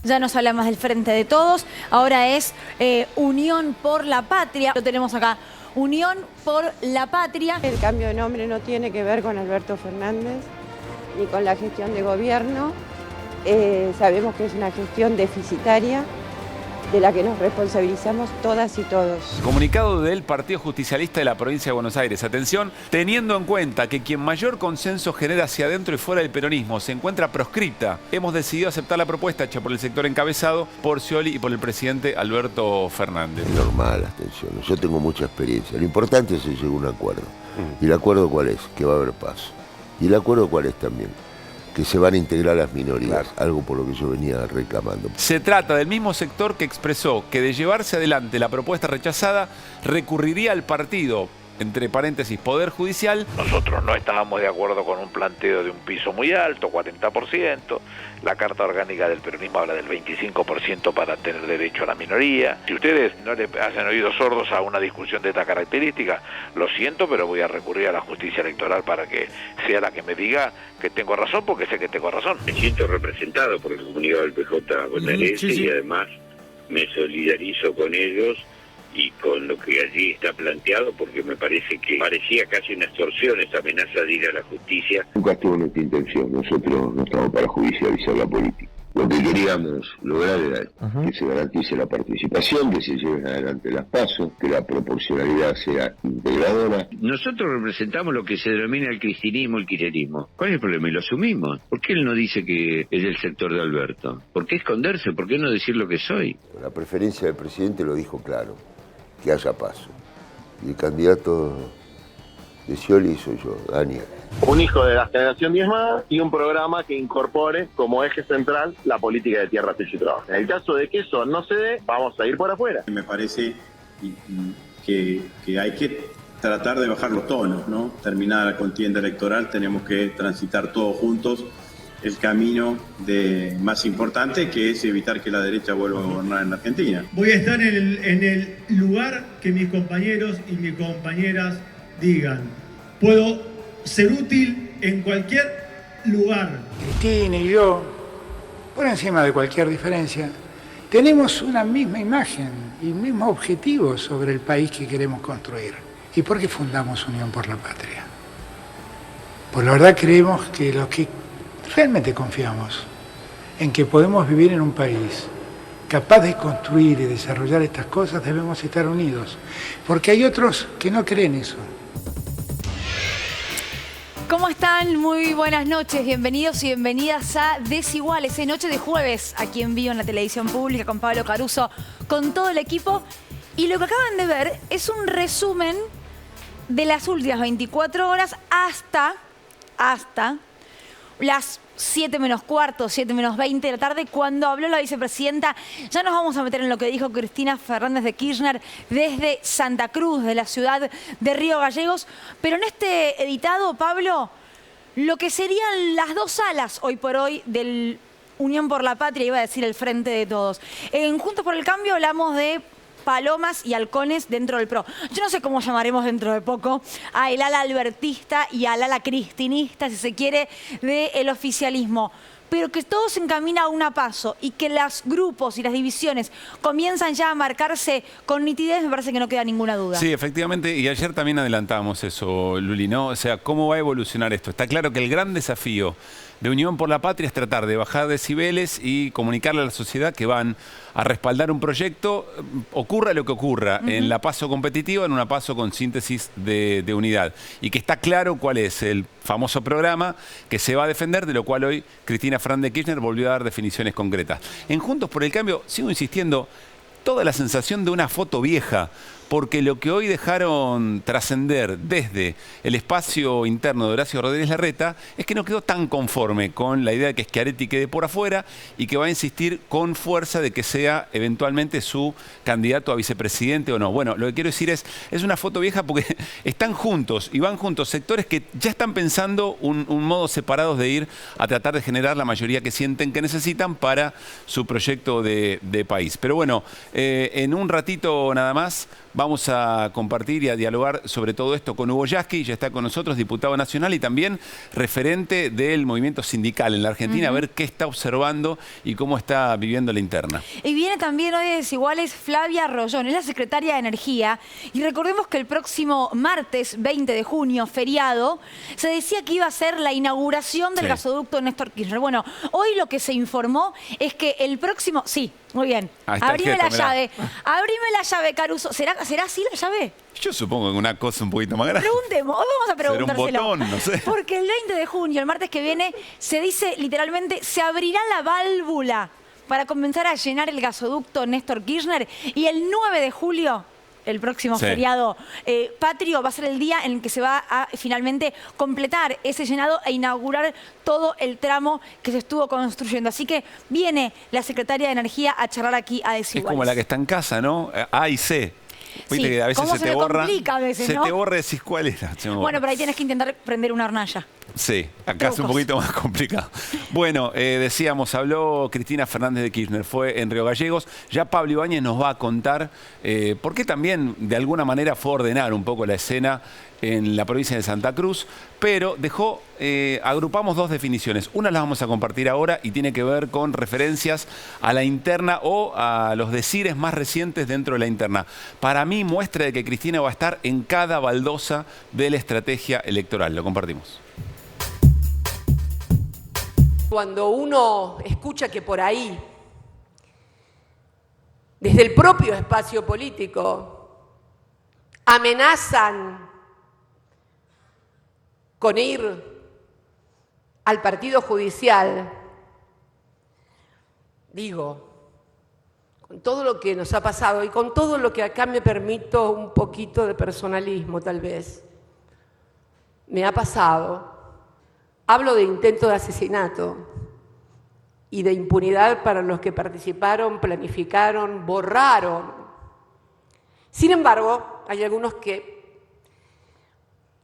Ya no se habla más del Frente de Todos, ahora es Unión por la Patria. Lo tenemos acá, Unión por la Patria. El cambio de nombre no tiene que ver con Alberto Fernández ni con la gestión de gobierno. Sabemos que es una gestión deficitaria de la que nos responsabilizamos todas y todos. Comunicado del Partido Justicialista de la Provincia de Buenos Aires. Atención, teniendo en cuenta que quien mayor consenso genera hacia adentro y fuera del peronismo se encuentra proscripta, hemos decidido aceptar la propuesta hecha por el sector encabezado por Scioli y por el presidente Alberto Fernández. Es normal las tensiones, yo tengo mucha experiencia. Lo importante es que se llegue a un acuerdo. ¿Y el acuerdo cuál es? Que va a haber paz. ¿Y el acuerdo cuál es también? Que se van a integrar las minorías, algo por lo que yo venía reclamando. Se trata del mismo sector que expresó que de llevarse adelante la propuesta rechazada, recurriría al partido, entre paréntesis, Poder Judicial. Nosotros no estábamos de acuerdo con un planteo de un piso muy alto, 40%. La Carta Orgánica del Peronismo habla del 25% para tener derecho a la minoría. Si ustedes no le hacen oídos sordos a una discusión de esta característica, lo siento, pero voy a recurrir a la justicia electoral para que sea la que me diga que tengo razón, porque sé que tengo razón. Me siento representado por el comunicado del PJ bonaerense y además me solidarizo con ellos y con lo que allí está planteado, porque me parece que parecía casi una extorsión esa amenaza de ir a la justicia. Nunca estuvo nuestra intención, nosotros no estamos para judicializar la política. Lo que queríamos lograr era que se garantice la participación, que se lleven adelante las pasos, que la proporcionalidad sea integradora. Nosotros representamos lo que se denomina el cristinismo, el kirchnerismo. ¿Cuál es el problema? Y lo asumimos. ¿Por qué él no dice que es del sector de Alberto? ¿Por qué esconderse? ¿Por qué no decir lo que soy? La preferencia del presidente lo dijo claro, que haya paso. Y el candidato de Scioli soy yo, Daniel. Un hijo de la generación diezmada y un programa que incorpore como eje central la política de tierra, techo y trabajo. En el caso de que eso no se dé, vamos a ir por afuera. Me parece que hay que tratar de bajar los tonos, ¿no? Terminada la contienda electoral, tenemos que transitar todos juntos el camino más importante, que es evitar que la derecha vuelva a gobernar en Argentina. Voy a estar en el lugar que mis compañeros y mis compañeras digan. Puedo ser útil en cualquier lugar. Cristina y yo, por encima de cualquier diferencia, tenemos una misma imagen y un mismo objetivo sobre el país que queremos construir. ¿Y por qué fundamos Unión por la Patria? Pues la verdad creemos que los que realmente confiamos en que podemos vivir en un país capaz de construir y desarrollar estas cosas, debemos estar unidos. Porque hay otros que no creen eso. ¿Cómo están? Muy buenas noches, bienvenidos y bienvenidas a Desiguales, noche de jueves, aquí en vivo en la televisión pública con Pablo Caruso, con todo el equipo. Y lo que acaban de ver es un resumen de las últimas 24 horas hasta las 7 menos cuarto, 7 menos 20 de la tarde, cuando habló la vicepresidenta. Ya nos vamos a meter en lo que dijo Cristina Fernández de Kirchner desde Santa Cruz, de la ciudad de Río Gallegos. Pero en este editado, Pablo, lo que serían las dos alas hoy por hoy del Unión por la Patria, iba a decir el Frente de Todos. En Juntos por el Cambio hablamos de palomas y halcones dentro del PRO. Yo no sé cómo llamaremos dentro de poco a el ala albertista y al ala cristinista, si se quiere, del oficialismo. Pero que todo se encamina a un paso y que los grupos y las divisiones comienzan ya a marcarse con nitidez, me parece que no queda ninguna duda. Sí, efectivamente, y ayer también adelantamos eso, Luli, ¿no? O sea, ¿cómo va a evolucionar esto? Está claro que el gran desafío de Unión por la Patria es tratar de bajar decibeles y comunicarle a la sociedad que van a respaldar un proyecto, ocurra lo que ocurra, en la PASO competitiva, en una PASO con síntesis de unidad. Y que está claro cuál es el famoso programa que se va a defender, de lo cual hoy Cristina Fernández de Kirchner volvió a dar definiciones concretas. En Juntos por el Cambio, sigo insistiendo, toda la sensación de una foto vieja, porque lo que hoy dejaron trascender desde el espacio interno de Horacio Rodríguez Larreta es que no quedó tan conforme con la idea de que Schiaretti quede por afuera y que va a insistir con fuerza de que sea eventualmente su candidato a vicepresidente o no. Bueno, lo que quiero decir es una foto vieja porque están juntos y van juntos sectores que ya están pensando un modo separados de ir a tratar de generar la mayoría que sienten que necesitan para su proyecto de país. Pero bueno, en un ratito nada más Vamos a compartir y a dialogar sobre todo esto con Hugo Yasky, ya está con nosotros, diputado nacional y también referente del movimiento sindical en la Argentina, a ver qué está observando y cómo está viviendo la interna. Y viene también hoy de Desiguales Flavia Rollón, es la secretaria de Energía. Y recordemos que el próximo martes 20 de junio, feriado, se decía que iba a ser la inauguración del gasoducto Néstor Kirchner. Bueno, hoy lo que se informó es que el próximo... Sí, muy bien. Abrime la llave. Abrime la llave, Caruso. ¿Será así la llave? Yo supongo que una cosa un poquito más grande. Preguntemos, hoy vamos a preguntárselo. ¿Será un botón? No sé. Porque el 20 de junio, el martes que viene, se dice literalmente, se abrirá la válvula para comenzar a llenar el gasoducto Néstor Kirchner. Y el 9 de julio, el próximo feriado patrio, va a ser el día en el que se va a finalmente completar ese llenado e inaugurar todo el tramo que se estuvo construyendo. Así que viene la secretaria de Energía a charlar aquí a Desiguales. Es como la que está en casa, ¿no? A y C. Viste que a veces se te borra. Complica a veces, se ¿no? te borra y decís cuál era. Bueno, pero ahí tienes que intentar prender una hornalla. Sí, acá es un poquito más complicado. Bueno, decíamos, habló Cristina Fernández de Kirchner, fue en Río Gallegos. Ya Pablo Ibáñez nos va a contar por qué también de alguna manera fue a ordenar un poco la escena en la provincia de Santa Cruz, pero dejó, agrupamos dos definiciones. Una las vamos a compartir ahora y tiene que ver con referencias a la interna o a los decires más recientes dentro de la interna. Para mí muestra de que Cristina va a estar en cada baldosa de la estrategia electoral. Lo compartimos. Cuando uno escucha que por ahí, desde el propio espacio político, amenazan con ir al partido judicial, digo, con todo lo que nos ha pasado y con todo lo que acá me permito un poquito de personalismo tal vez, me ha pasado. Hablo de intento de asesinato y de impunidad para los que participaron, planificaron, borraron. Sin embargo, hay algunos que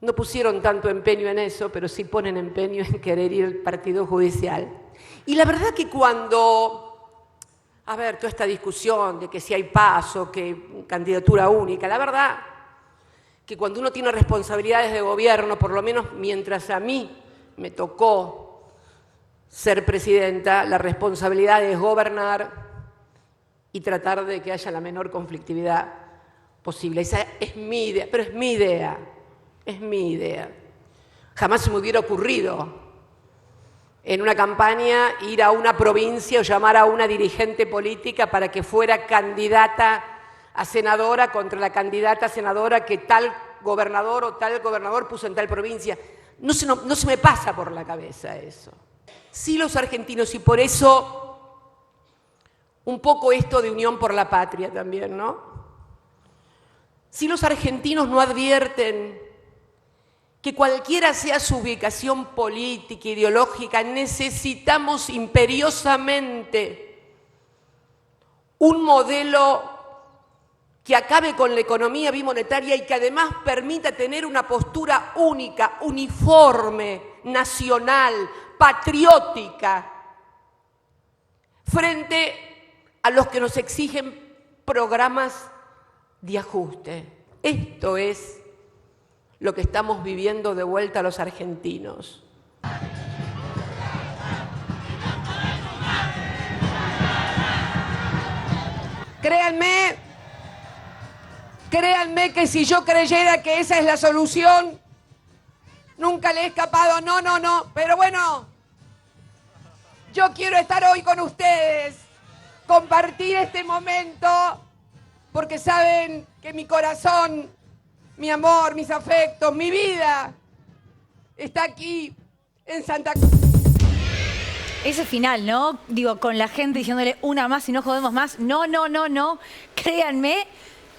no pusieron tanto empeño en eso, pero sí ponen empeño en querer ir al partido judicial. Y la verdad que cuando, toda esta discusión de que si hay paso, que candidatura única, la verdad que cuando uno tiene responsabilidades de gobierno, por lo menos mientras a mí me tocó ser presidenta, la responsabilidad es gobernar y tratar de que haya la menor conflictividad posible. Esa es mi idea, pero es mi idea, es mi idea. Jamás se me hubiera ocurrido en una campaña ir a una provincia o llamar a una dirigente política para que fuera candidata a senadora contra la candidata a senadora que tal gobernador o tal gobernador puso en tal provincia. No se me pasa por la cabeza eso. Sí, los argentinos, y por eso un poco esto de unión por la patria también, ¿no? Si los argentinos no advierten que cualquiera sea su ubicación política, ideológica, necesitamos imperiosamente un modelo que acabe con la economía bimonetaria y que además permita tener una postura única, uniforme, nacional, patriótica, frente a los que nos exigen programas de ajuste. Esto es lo que estamos viviendo de vuelta a los argentinos. Créanme que si yo creyera que esa es la solución, nunca le he escapado, no, pero bueno, yo quiero estar hoy con ustedes, compartir este momento, porque saben que mi corazón, mi amor, mis afectos, mi vida, está aquí en Santa Cruz. Ese final, ¿no? Digo, con la gente diciéndole una más y no jodemos más. No. Créanme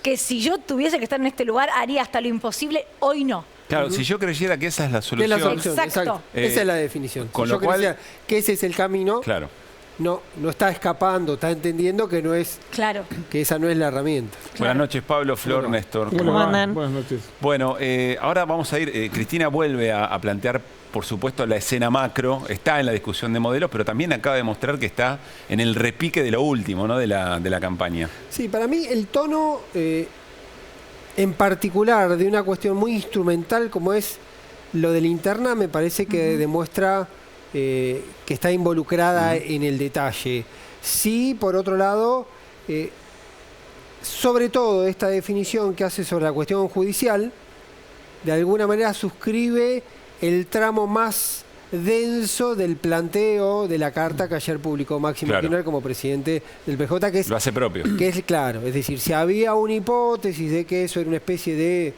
que si yo tuviese que estar en este lugar, haría hasta lo imposible. Hoy no. Claro, si yo creyera que esa es la solución. Es la solución, exacto. Esa es la definición. Con si lo yo cual, creyera que ese es el camino, claro. No está escapando, está entendiendo que no es, que esa no es la herramienta. Claro. Buenas noches, Pablo, Flor, Néstor. ¿Cómo andan? Buenas noches. Bueno, ahora vamos a ir, Cristina vuelve a plantear, por supuesto, la escena macro, está en la discusión de modelos, pero también acaba de mostrar que está en el repique de lo último, ¿no? de la campaña. Sí, para mí el tono en particular de una cuestión muy instrumental como es lo de la interna, me parece que demuestra que está involucrada en el detalle. Sí, por otro lado, sobre todo esta definición que hace sobre la cuestión judicial, de alguna manera suscribe el tramo más denso del planteo de la carta que ayer publicó Máximo Kirchner como presidente del PJ, que es, lo hace propio. Que es claro, es decir, si había una hipótesis de que eso era una especie de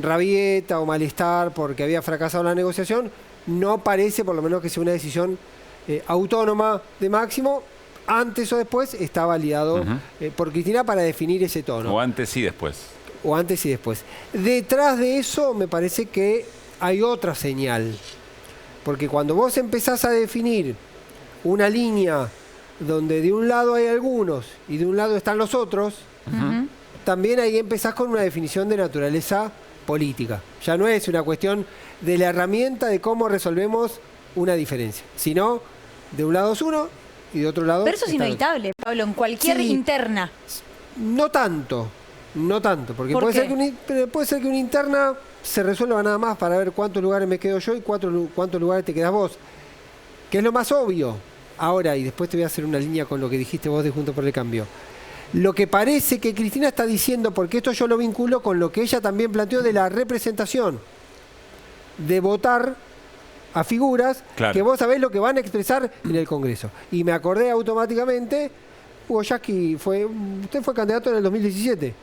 rabieta o malestar porque había fracasado la negociación, no parece por lo menos que sea una decisión autónoma de Máximo. Antes o después está validado por Cristina para definir ese tono. O antes y después. O antes y después. Detrás de eso me parece que hay otra señal. Porque cuando vos empezás a definir una línea donde de un lado hay algunos y de un lado están los otros, también ahí empezás con una definición de naturaleza política. Ya no es una cuestión de la herramienta de cómo resolvemos una diferencia, sino de un lado es uno y de otro lado... Pero eso es inevitable, Pablo, en cualquier interna. No tanto, porque puede ser que una interna se resuelva nada más para ver cuántos lugares me quedo yo y cuántos lugares te quedas vos, que es lo más obvio. Ahora, y después te voy a hacer una línea con lo que dijiste vos de Juntos por el Cambio. Lo que parece que Cristina está diciendo, porque esto yo lo vinculo con lo que ella también planteó de la representación, de votar a figuras que vos sabés lo que van a expresar en el Congreso. Y me acordé automáticamente, Hugo Yasky usted fue candidato en el 2017,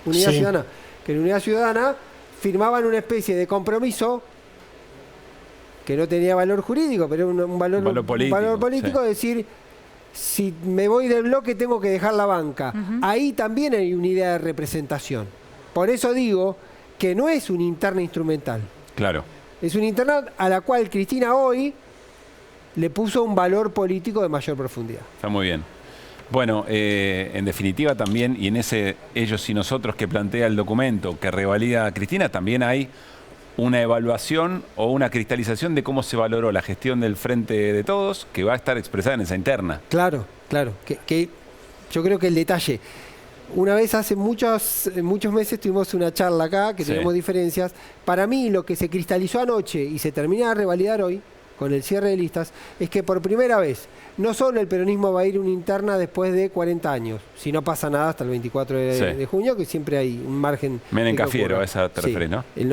Unidad Ciudadana, que en Unidad Ciudadana firmaban una especie de compromiso que no tenía valor jurídico, pero era un valor político, es decir, si me voy del bloque tengo que dejar la banca. Ahí también hay una idea de representación. Por eso digo que no es una interna instrumental. Claro. Es una interna a la cual Cristina hoy le puso un valor político de mayor profundidad. Está muy bien. Bueno, en definitiva también, y en ese ellos y nosotros que plantea el documento que revalida Cristina, también hay una evaluación o una cristalización de cómo se valoró la gestión del Frente de Todos, que va a estar expresada en esa interna. Claro. Que yo creo que el detalle... Una vez hace muchos meses tuvimos una charla acá, que tenemos diferencias. Para mí lo que se cristalizó anoche y se termina de revalidar hoy, con el cierre de listas, es que por primera vez, no solo el peronismo va a ir una interna después de 40 años, si no pasa nada hasta el 24 de junio, que siempre hay un margen... Menem Cafiero, a esa te referís, ¿no? El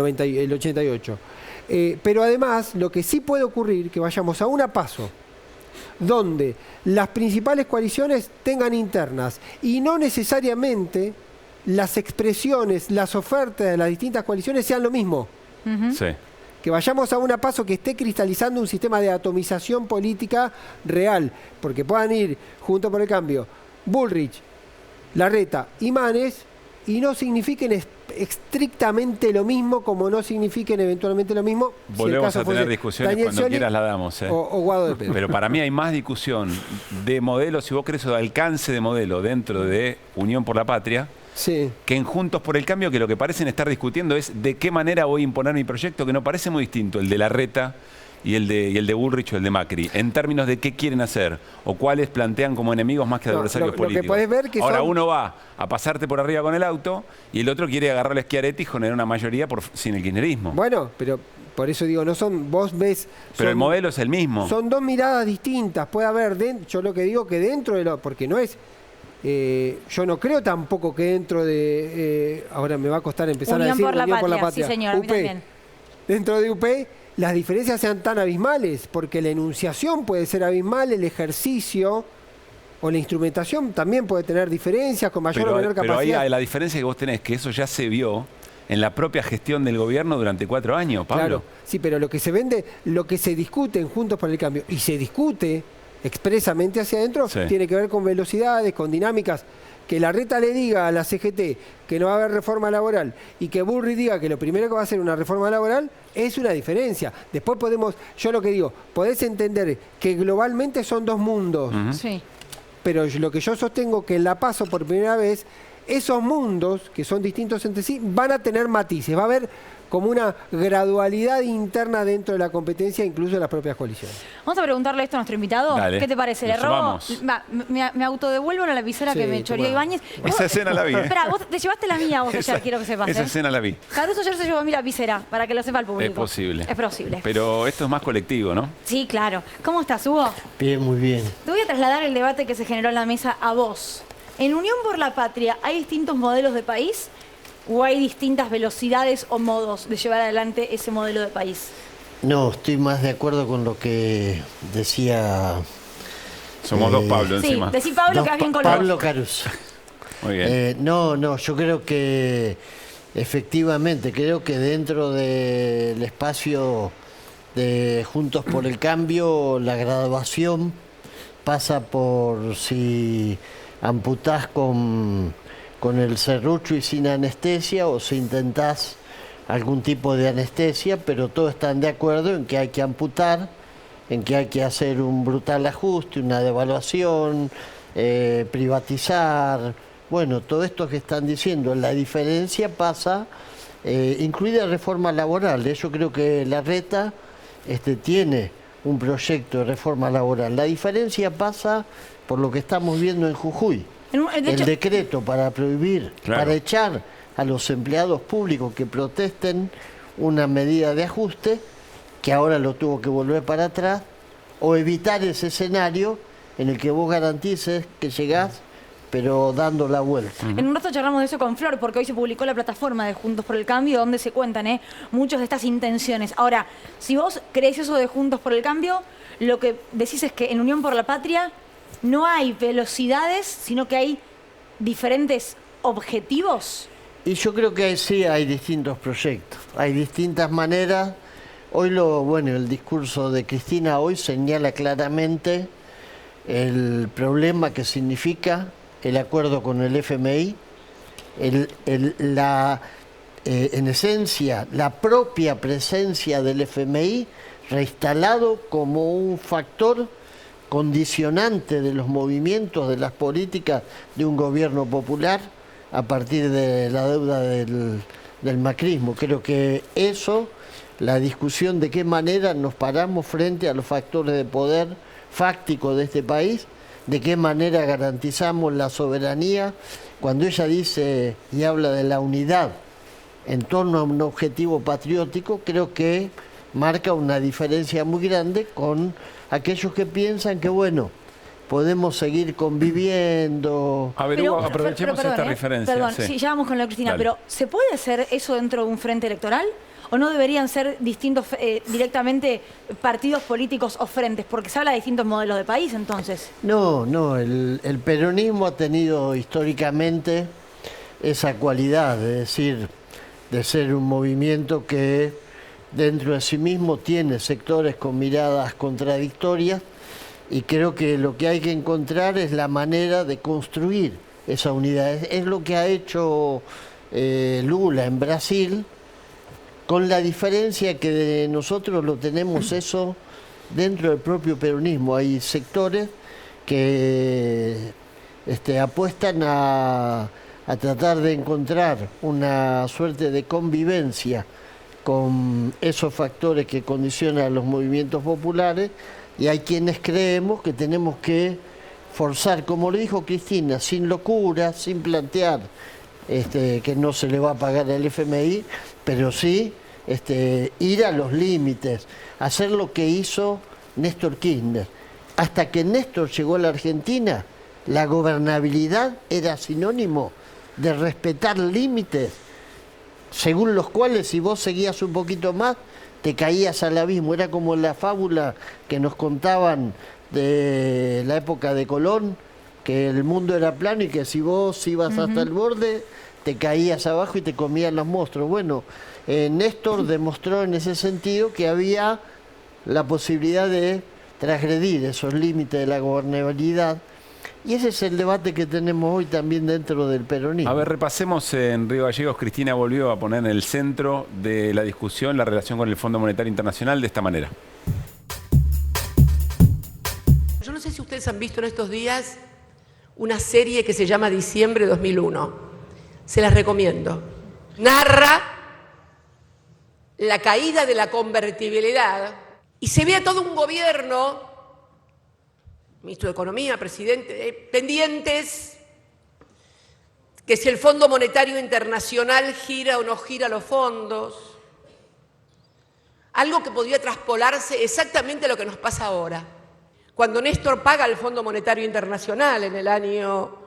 88. Pero además, lo que sí puede ocurrir, que vayamos a una paso, donde las principales coaliciones tengan internas y no necesariamente las expresiones, las ofertas de las distintas coaliciones sean lo mismo. Que vayamos a una paso que esté cristalizando un sistema de atomización política real, porque puedan ir Juntos por el Cambio, Bullrich, Larreta y Manes, y no signifiquen estrictamente lo mismo, como no signifiquen eventualmente lo mismo. Volvemos a tener discusiones Daniel cuando Scioli quieras la damos. O Guado de Pedro. Pero para mí hay más discusión de modelo, si vos crees, o de alcance de modelo dentro de Unión por la Patria, que en Juntos por el Cambio, que lo que parecen estar discutiendo es de qué manera voy a imponer mi proyecto, que no parece muy distinto el de Larreta y el de Bullrich o el de Macri, en términos de qué quieren hacer o cuáles plantean como enemigos más que adversarios políticos. Lo que podés ver que ahora uno va a pasarte por arriba con el auto y el otro quiere agarrar a Schiaretti y generar una mayoría sin el kirchnerismo. Bueno, pero por eso digo, no son, vos ves... Pero el modelo es el mismo. Son dos miradas distintas, puede haber, yo lo que digo que dentro de porque no es... yo no creo tampoco que dentro de... ahora me va a costar empezar a decir Unión por la Patria. Sí, señor, UP, dentro de UP... las diferencias sean tan abismales, porque la enunciación puede ser abismal, el ejercicio o la instrumentación también puede tener diferencias con mayor o menor capacidad. Pero ahí la diferencia que vos tenés, que eso ya se vio en la propia gestión del gobierno durante 4 años, Pablo. Claro, sí, pero lo que se vende, lo que se discute en Juntos por el Cambio, y se discute expresamente hacia adentro, tiene que ver con velocidades, con dinámicas. Que Larreta le diga a la CGT que no va a haber reforma laboral y que Bullrich diga que lo primero que va a hacer una reforma laboral es una diferencia. Después podemos, yo lo que digo, podés entender que globalmente son dos mundos. Pero lo que yo sostengo que en la PASO por primera vez, esos mundos, que son distintos entre sí, van a tener matices. Va a haber como una gradualidad interna dentro de la competencia, incluso de las propias coaliciones. Vamos a preguntarle esto a nuestro invitado. Dale. ¿Qué te parece? ¿Le robo? Me autodevuelvo la lapicera que me choreó Ibáñez. Esa escena la vi. Espera, vos te llevaste la mía vos ayer, quiero que sepas. Esa escena la vi. Caruso ayer se llevó mi lapicera, para que lo sepa el público. Es posible. Es posible. Pero esto es más colectivo, ¿no? Sí, claro. ¿Cómo estás, Hugo? Bien, muy bien. Te voy a trasladar el debate que se generó en la mesa a vos. ¿En Unión por la Patria hay distintos modelos de país o hay distintas velocidades o modos de llevar adelante ese modelo de país? No, estoy más de acuerdo con lo que decía... Somos dos Pablo encima. Sí, decí Pablo, que vas bien con Pablo Caruso. Muy bien. No, yo creo que efectivamente, creo que dentro del espacio de Juntos por el Cambio, la graduación pasa por si amputás con el serrucho y sin anestesia o si intentás algún tipo de anestesia, pero todos están de acuerdo en que hay que amputar, en que hay que hacer un brutal ajuste, una devaluación, privatizar, bueno, todo esto que están diciendo. La diferencia pasa, incluida reforma laboral. Yo creo que Larreta tiene un proyecto de reforma laboral. La diferencia pasa por lo que estamos viendo en Jujuy. El decreto para prohibir, para echar a los empleados públicos que protesten una medida de ajuste, que ahora lo tuvo que volver para atrás, o evitar ese escenario en el que vos garantices que llegás, pero dando la vuelta. En un rato charlamos de eso con Flor, porque hoy se publicó la plataforma de Juntos por el Cambio, donde se cuentan muchas de estas intenciones. Ahora, si vos crees eso de Juntos por el Cambio, lo que decís es que en Unión por la Patria no hay velocidades, sino que hay diferentes objetivos. Y yo creo que sí hay distintos proyectos, hay distintas maneras. Hoy el discurso de Cristina hoy señala claramente el problema que significa el acuerdo con el FMI, en esencia la propia presencia del FMI reinstalado como un factor condicionante de los movimientos, de las políticas de un gobierno popular a partir de la deuda del macrismo. Creo que eso, la discusión de qué manera nos paramos frente a los factores de poder fáctico de este país, de qué manera garantizamos la soberanía, cuando ella dice y habla de la unidad en torno a un objetivo patriótico, creo que marca una diferencia muy grande con aquellos que piensan que, podemos seguir conviviendo. A ver, Hugo, aprovechemos esta referencia. Perdón, sí, ya vamos con la Cristina, pero ¿se puede hacer eso dentro de un frente electoral? ¿O no deberían ser distintos directamente partidos políticos o frentes? Porque se habla de distintos modelos de país, entonces. No, el peronismo ha tenido históricamente esa cualidad, de ser un movimiento que dentro de sí mismo tiene sectores con miradas contradictorias, y creo que lo que hay que encontrar es la manera de construir esa unidad. Es lo que ha hecho Lula en Brasil, con la diferencia que nosotros lo tenemos eso dentro del propio peronismo. Hay sectores que apuestan a tratar de encontrar una suerte de convivencia con esos factores que condicionan a los movimientos populares, y hay quienes creemos que tenemos que forzar, como lo dijo Cristina, sin locura, sin plantear que no se le va a pagar al FMI, pero sí ir a los límites, hacer lo que hizo Néstor Kirchner. Hasta que Néstor llegó a la Argentina, la gobernabilidad era sinónimo de respetar límites, según los cuales si vos seguías un poquito más, te caías al abismo. Era como la fábula que nos contaban de la época de Colón, que el mundo era plano y que si vos ibas hasta el borde, te caías abajo y te comían los monstruos. Bueno, Néstor demostró en ese sentido que había la posibilidad de transgredir esos límites de la gobernabilidad. Y ese es el debate que tenemos hoy también dentro del peronismo. A ver, repasemos en Río Gallegos. Cristina volvió a poner en el centro de la discusión la relación con el Fondo Monetario Internacional de esta manera. Yo no sé si ustedes han visto en estos días una serie que se llama Diciembre 2001. Se las recomiendo. Narra la caída de la convertibilidad y se vea todo un gobierno, ministro de Economía, presidente, pendientes que si el Fondo Monetario Internacional gira o no gira los fondos, algo que podría traspolarse exactamente a lo que nos pasa ahora. Cuando Néstor paga al Fondo Monetario Internacional en el año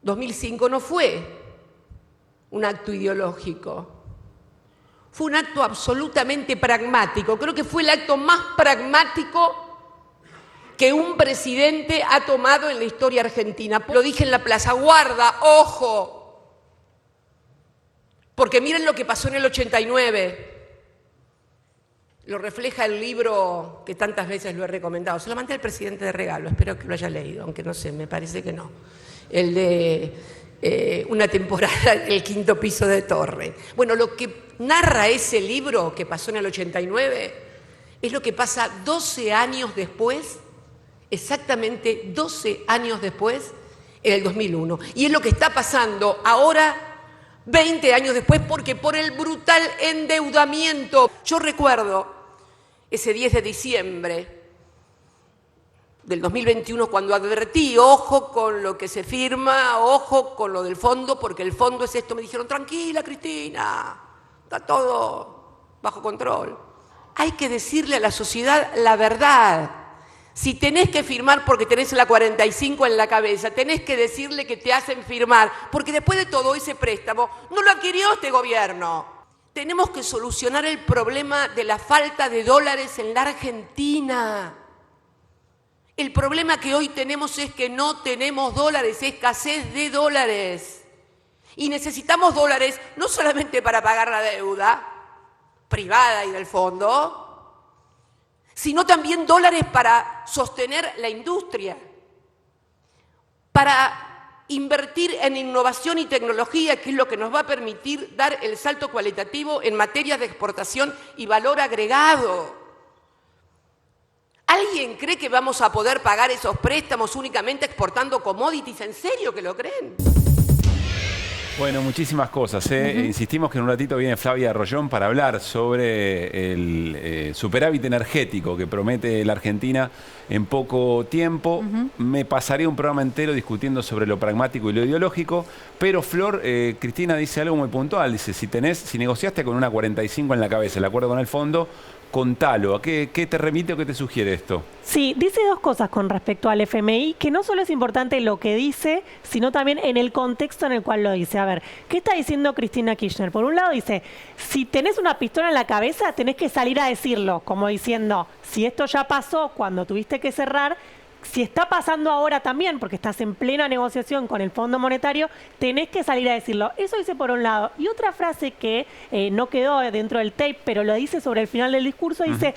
2005 no fue un acto ideológico, fue un acto absolutamente pragmático. Creo que fue el acto más pragmático que un presidente ha tomado en la historia argentina. Lo dije en la Plaza, guarda, ojo, porque miren lo que pasó en el 89. Lo refleja el libro que tantas veces lo he recomendado. Se lo mandé al presidente de regalo, espero que lo haya leído, aunque no sé, me parece que no. El de una temporada en el quinto piso de Torre. Bueno, lo que narra ese libro que pasó en el 89 es lo que pasa 12 años después, exactamente 12 años después, en el 2001. Y es lo que está pasando ahora, 20 años después, porque por el brutal endeudamiento. Yo recuerdo ese 10 de diciembre del 2021 cuando advertí, ojo con lo que se firma, ojo con lo del fondo, porque el fondo es esto. Me dijeron, tranquila Cristina, está todo bajo control. Hay que decirle a la sociedad la verdad. Si tenés que firmar porque tenés la 45 en la cabeza, tenés que decirle que te hacen firmar, porque después de todo ese préstamo no lo adquirió este gobierno. Tenemos que solucionar el problema de la falta de dólares en la Argentina. El problema que hoy tenemos es que no tenemos dólares, escasez de dólares. Y necesitamos dólares no solamente para pagar la deuda privada y del fondo, sino también dólares para sostener la industria, para invertir en innovación y tecnología, que es lo que nos va a permitir dar el salto cualitativo en materia de exportación y valor agregado. ¿Alguien cree que vamos a poder pagar esos préstamos únicamente exportando commodities? ¿En serio que lo creen? Bueno, muchísimas cosas. Insistimos que en un ratito viene Flavia Arroyón para hablar sobre el superávit energético que promete la Argentina en poco tiempo. Me pasaré un programa entero discutiendo sobre lo pragmático y lo ideológico, pero Flor, Cristina dice algo muy puntual. Dice, si negociaste con una 45 en la cabeza, el acuerdo con el fondo, contalo. ¿A qué te remite o qué te sugiere esto? Sí, dice dos cosas con respecto al FMI, que no solo es importante lo que dice, sino también en el contexto en el cual lo dice. A ver, ¿qué está diciendo Cristina Kirchner? Por un lado dice, si tenés una pistola en la cabeza, tenés que salir a decirlo, como diciendo, si esto ya pasó cuando tuviste que cerrar, si está pasando ahora también, porque estás en plena negociación con el Fondo Monetario, tenés que salir a decirlo. Eso dice por un lado. Y otra frase que no quedó dentro del tape, pero lo dice sobre el final del discurso, dice,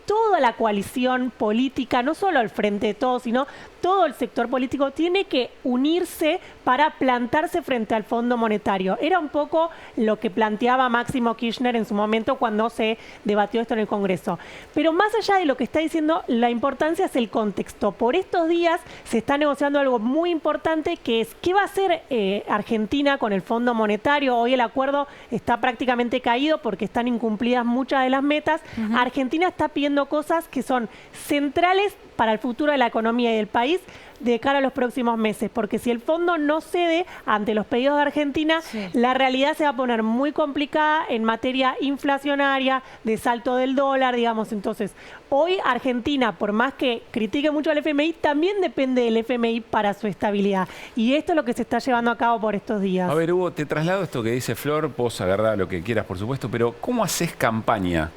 toda la coalición política, no solo el Frente de Todos, sino todo el sector político, tiene que unirse para plantarse frente al Fondo Monetario. Era un poco lo que planteaba Máximo Kirchner en su momento cuando se debatió esto en el Congreso. Pero más allá de lo que está diciendo, la importancia es el contexto. Por estos días se está negociando algo muy importante, que es qué va a hacer Argentina con el Fondo Monetario. Hoy el acuerdo está prácticamente caído porque están incumplidas muchas de las metas. Argentina está pidiendo cosas que son centrales para el futuro de la economía y del país de cara a los próximos meses, porque si el fondo no cede ante los pedidos de Argentina, la realidad se va a poner muy complicada en materia inflacionaria, de salto del dólar, digamos. Entonces, hoy Argentina, por más que critique mucho al FMI, también depende del FMI para su estabilidad. Y esto es lo que se está llevando a cabo por estos días. A ver, Hugo, te traslado esto que dice Flor, vos agarrá lo que quieras, por supuesto, pero ¿cómo haces campaña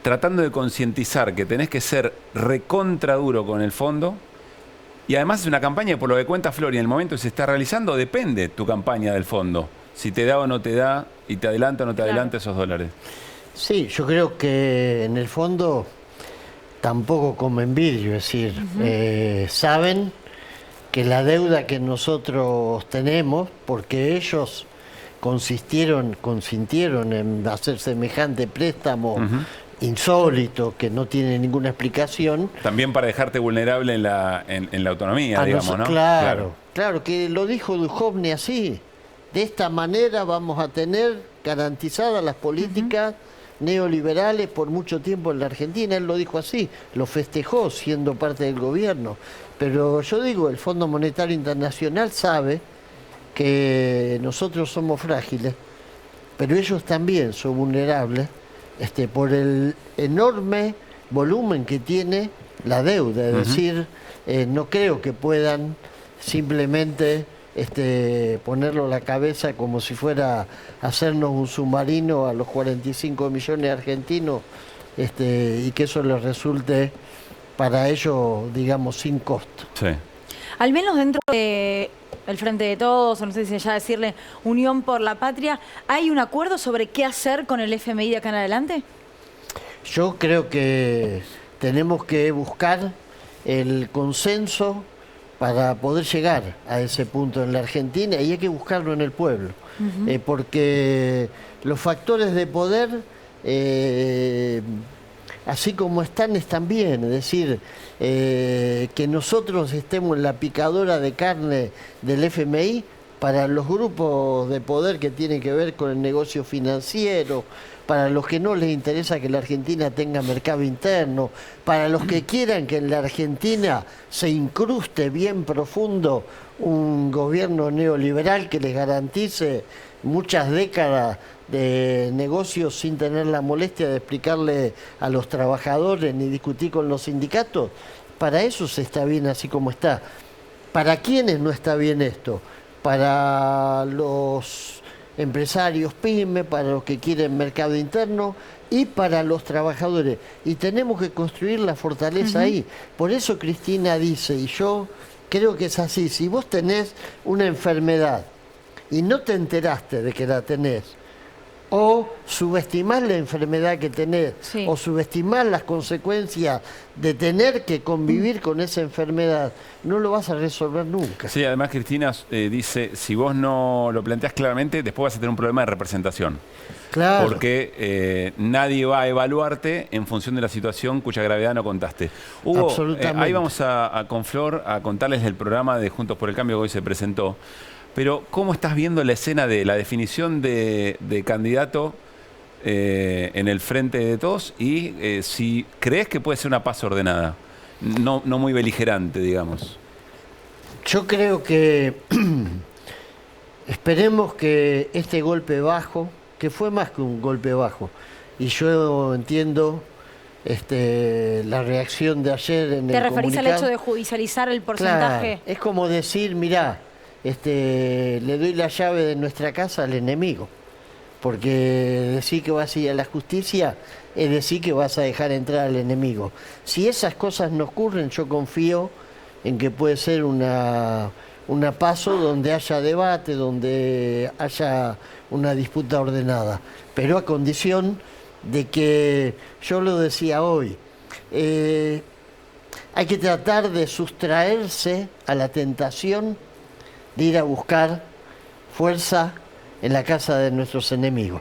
tratando de concientizar que tenés que ser recontra duro con el fondo? Y además es una campaña que, por lo que cuenta Flor, y en el momento que se está realizando, depende tu campaña del fondo. Si te da o no te da, y te adelanta o no te adelanta esos dólares. Sí, yo creo que en el fondo tampoco comen vidrio, es decir, saben que la deuda que nosotros tenemos, porque ellos consintieron en hacer semejante préstamo insólito, que no tiene ninguna explicación. También para dejarte vulnerable en la autonomía, digamos, ¿no? Claro, que lo dijo Duhovne así. de esta manera vamos a tener garantizadas las políticas neoliberales por mucho tiempo en la Argentina. Él lo dijo así, lo festejó siendo parte del gobierno. Pero yo digo, el Fondo Monetario Internacional sabe que nosotros somos frágiles, pero ellos también son vulnerables por el enorme volumen que tiene la deuda. Es decir, no creo que puedan simplemente ponerlo a la cabeza como si fuera hacernos un submarino a los 45 millones de argentinos y que eso les resulte para ellos, digamos, sin costo. Sí. Al menos dentro del Frente de Todos, o no sé si ya decirle Unión por la Patria, ¿hay un acuerdo sobre qué hacer con el FMI de acá en adelante? Yo creo que tenemos que buscar el consenso para poder llegar a ese punto en la Argentina, y hay que buscarlo en el pueblo, porque los factores de poder, así como están bien, es decir, que nosotros estemos en la picadora de carne del FMI, para los grupos de poder que tienen que ver con el negocio financiero, para los que no les interesa que la Argentina tenga mercado interno, para los que quieran que en la Argentina se incruste bien profundo un gobierno neoliberal que les garantice muchas décadas de negocios sin tener la molestia de explicarle a los trabajadores ni discutir con los sindicatos. Para eso se está bien así como está. ¿Para quiénes no está bien esto? Para los empresarios pyme, para los que quieren mercado interno y para los trabajadores. Y tenemos que construir la fortaleza ahí. Por eso Cristina dice, y yo creo que es así, si vos tenés una enfermedad y no te enteraste de que la tenés, o subestimar la enfermedad que tenés, o subestimar las consecuencias de tener que convivir con esa enfermedad, no lo vas a resolver nunca. Sí, además Cristina dice, si vos no lo planteás claramente, después vas a tener un problema de representación. Claro. Porque nadie va a evaluarte en función de la situación cuya gravedad no contaste. Hugo, ahí vamos con Flor a contarles el programa de Juntos por el Cambio que hoy se presentó. Pero, ¿cómo estás viendo la escena de la definición de candidato en el Frente de Todos? Y si crees que puede ser una paz ordenada, no muy beligerante, digamos. Yo creo que esperemos que este golpe bajo, que fue más que un golpe bajo, y yo entiendo la reacción de ayer en el comunicado. ¿Te referís al hecho de judicializar el porcentaje? Claro, es como decir, mirá, le doy la llave de nuestra casa al enemigo, porque decir que vas a ir a la justicia es decir que vas a dejar entrar al enemigo. Si esas cosas no ocurren, yo confío en que puede ser una paso donde haya debate, donde haya una disputa ordenada, pero a condición de que, yo lo decía hoy, hay que tratar de sustraerse a la tentación de ir a buscar fuerza en la casa de nuestros enemigos.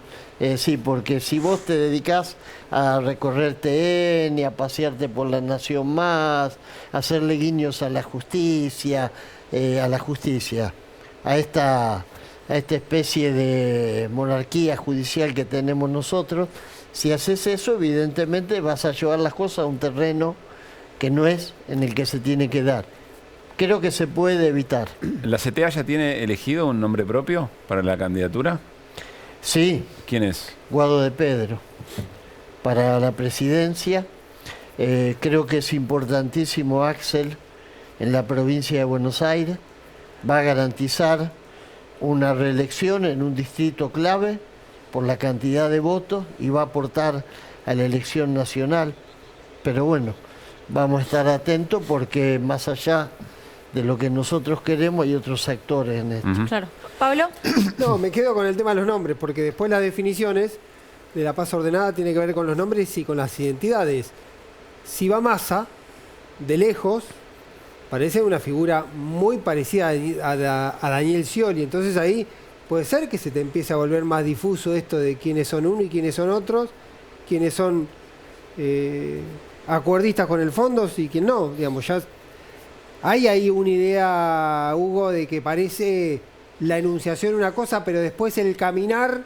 Sí, porque si vos te dedicás a recorrer TN, a pasearte por la Nación Más, a hacerle guiños a la justicia, a esta especie de monarquía judicial que tenemos nosotros, si haces eso, evidentemente vas a llevar las cosas a un terreno que no es en el que se tiene que dar. Creo que se puede evitar. ¿La CTA ya tiene elegido un nombre propio para la candidatura? Sí. ¿Quién es? Guado de Pedro, para la presidencia. Creo que es importantísimo Axel en la provincia de Buenos Aires. Va a garantizar una reelección en un distrito clave por la cantidad de votos y va a aportar a la elección nacional. Pero bueno, vamos a estar atentos porque más allá de lo que nosotros queremos hay otros actores en esto. Claro. ¿Pablo? No, me quedo con el tema de los nombres, porque después las definiciones de la paz ordenada tiene que ver con los nombres y con las identidades. Si va Massa, de lejos, parece una figura muy parecida a Daniel Scioli, entonces ahí puede ser que se te empiece a volver más difuso esto de quiénes son uno y quiénes son otros, quiénes son acuerdistas con el fondo y quién no, digamos, ya hay ahí una idea, Hugo, de que parece la enunciación una cosa, pero después el caminar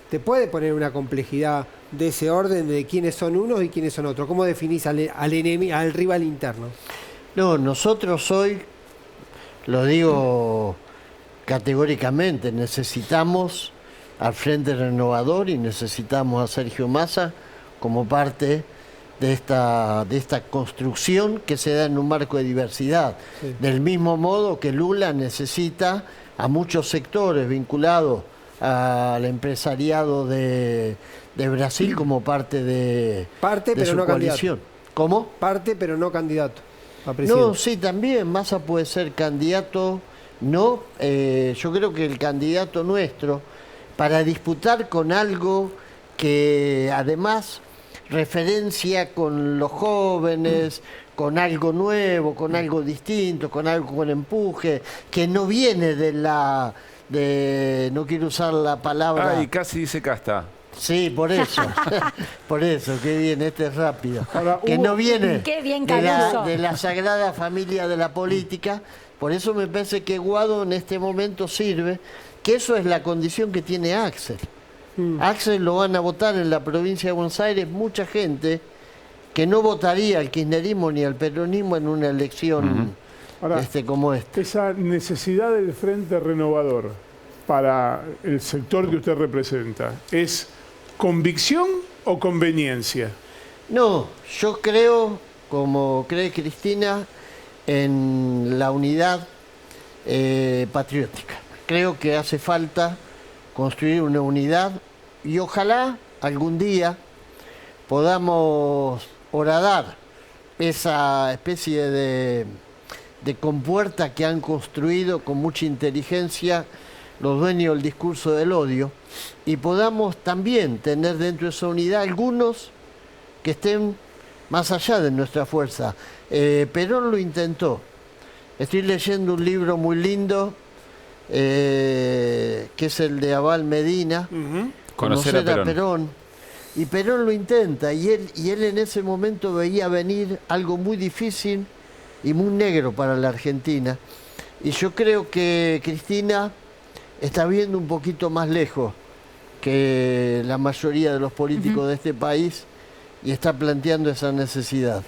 te puede poner una complejidad de ese orden de quiénes son unos y quiénes son otros. ¿Cómo definís al rival interno? No, nosotros hoy, lo digo categóricamente, necesitamos al Frente Renovador y necesitamos a Sergio Massa como parte de esta construcción que se da en un marco de diversidad. Sí. Del mismo modo que Lula necesita a muchos sectores vinculados al empresariado de Brasil como parte de pero su no coalición. Candidato. ¿Cómo? Parte, pero no candidato a presidente. No, sí, también Massa puede ser candidato. No, yo creo que el candidato nuestro, para disputar con algo que además referencia con los jóvenes, con algo nuevo, con algo distinto, con algo con empuje, que no viene no quiero usar la palabra... Ay, casi dice casta. Sí, por eso. Por eso, qué bien, este es rápido. Ahora, que no viene de la sagrada familia de la política. Por eso me parece que Guado en este momento sirve, que eso es la condición que tiene Axel. Axel lo van a votar en la provincia de Buenos Aires mucha gente que no votaría al kirchnerismo ni al peronismo en una elección Ahora, como esta. Esa necesidad del Frente Renovador para el sector que usted representa, ¿es convicción o conveniencia? No, yo creo, como cree Cristina, en la unidad patriótica. Creo que hace falta construir una unidad y ojalá algún día podamos horadar esa especie de compuerta que han construido con mucha inteligencia los dueños del discurso del odio y podamos también tener dentro de esa unidad algunos que estén más allá de nuestra fuerza. Perón lo intentó. Estoy leyendo un libro muy lindo que es el de Abal Medina, Conocer a Perón. Y Perón lo intenta y él en ese momento veía venir algo muy difícil y muy negro para la Argentina. Y yo creo que Cristina está viendo un poquito más lejos que la mayoría de los políticos de este país y está planteando esa necesidad.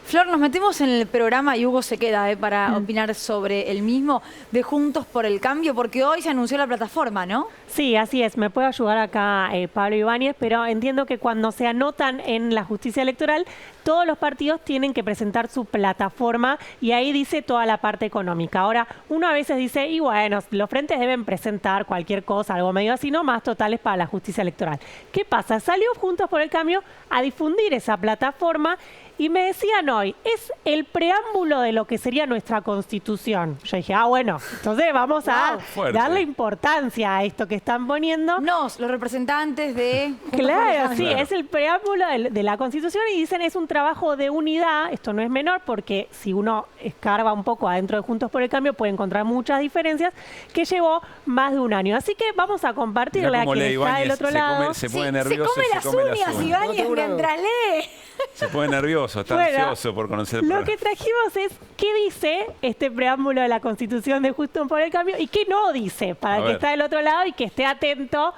Flor, nos metemos en el programa y Hugo se queda para opinar sobre el mismo de Juntos por el Cambio, porque hoy se anunció la plataforma, ¿no? Sí, así es. Me puede ayudar acá Pablo Ibáñez, pero entiendo que cuando se anotan en la justicia electoral, todos los partidos tienen que presentar su plataforma y ahí dice toda la parte económica. Ahora, uno a veces dice, y bueno, los frentes deben presentar cualquier cosa, algo medio así, no más totales para la justicia electoral. ¿Qué pasa? Salió Juntos por el Cambio a difundir esa plataforma y me decían hoy, es el preámbulo de lo que sería nuestra Constitución. Yo dije, bueno, entonces vamos a darle importancia a esto que están poniendo. Los representantes de... Claro, sí, es el preámbulo de la Constitución y dicen es un trabajo de unidad. Esto no es menor porque si uno escarba un poco adentro de Juntos por el Cambio puede encontrar muchas diferencias que llevó más de un año. Así que vamos a compartirle a quien está del otro lado. Se pone nervioso. Se come las uñas, Ibáñez, mientras lee. Se pone nervioso, está ansioso por conocer el Lo que trajimos es qué dice este preámbulo de la Constitución de Juntos por el Cambio y qué no dice, para el que está del otro lado y que esté atento.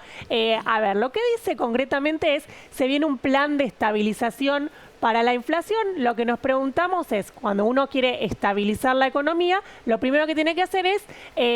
A ver, lo que dice concretamente es, se viene un plan de estabilización para la inflación. Lo que nos preguntamos es, cuando uno quiere estabilizar la economía, lo primero que tiene que hacer es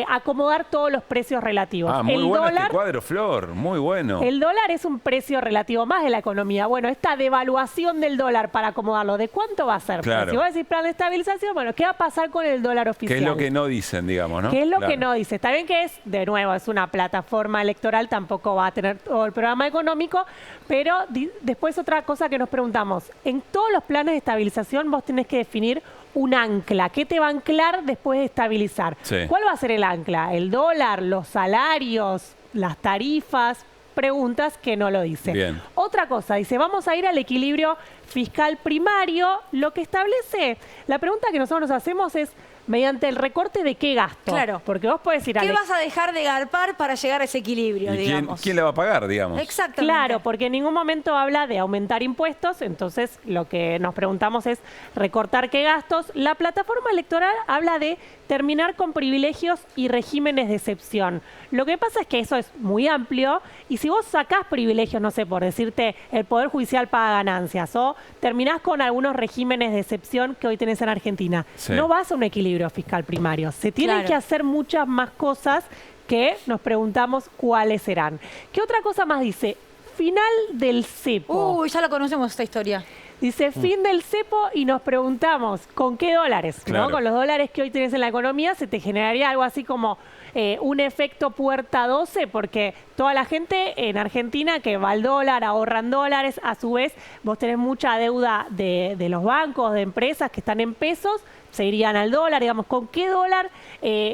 acomodar todos los precios relativos. Muy bueno este cuadro, Flor, muy bueno. El dólar es un precio relativo más de la economía. Bueno, esta devaluación del dólar para acomodarlo, ¿de cuánto va a ser? Claro. Si vos decís plan de estabilización, bueno, ¿qué va a pasar con el dólar oficial? ¿Qué es lo que no dicen, digamos, no? ¿Qué es lo que no dice? Está bien que es, de nuevo, es una plataforma electoral, tampoco va a tener todo el programa económico, pero después otra cosa que nos preguntamos, en todos los planes de estabilización vos tenés que definir un ancla. ¿Qué te va a anclar después de estabilizar? Sí. ¿Cuál va a ser el ancla? ¿El dólar, los salarios, las tarifas? Preguntas que no lo dice. Bien. Otra cosa, dice, vamos a ir al equilibrio fiscal primario. Lo que establece, la pregunta que nosotros nos hacemos es, ¿mediante el recorte de qué gasto? Claro. Porque vos podés ir a... ¿Qué vas a dejar de garpar para llegar a ese equilibrio, ¿Y digamos? quién le va a pagar, digamos? Exactamente. Claro, porque en ningún momento habla de aumentar impuestos, entonces lo que nos preguntamos es recortar qué gastos. La plataforma electoral habla de terminar con privilegios y regímenes de excepción. Lo que pasa es que eso es muy amplio y si vos sacás privilegios, no sé, por decirte el Poder Judicial paga ganancias o terminás con algunos regímenes de excepción que hoy tenés en Argentina, Sí. no vas a un equilibrio fiscal primario. Se tienen Claro. que hacer muchas más cosas que nos preguntamos cuáles serán. ¿Qué otra cosa más dice? Final del cepo. Uy, ya lo conocemos esta historia. Dice fin del cepo y nos preguntamos ¿con qué dólares? Claro. ¿No? Con los dólares que hoy tenés en la economía se te generaría algo así como un efecto puerta 12 porque toda la gente en Argentina que va al dólar, ahorran dólares, a su vez vos tenés mucha deuda de los bancos, de empresas que están en pesos, se irían al dólar, digamos, ¿con qué dólar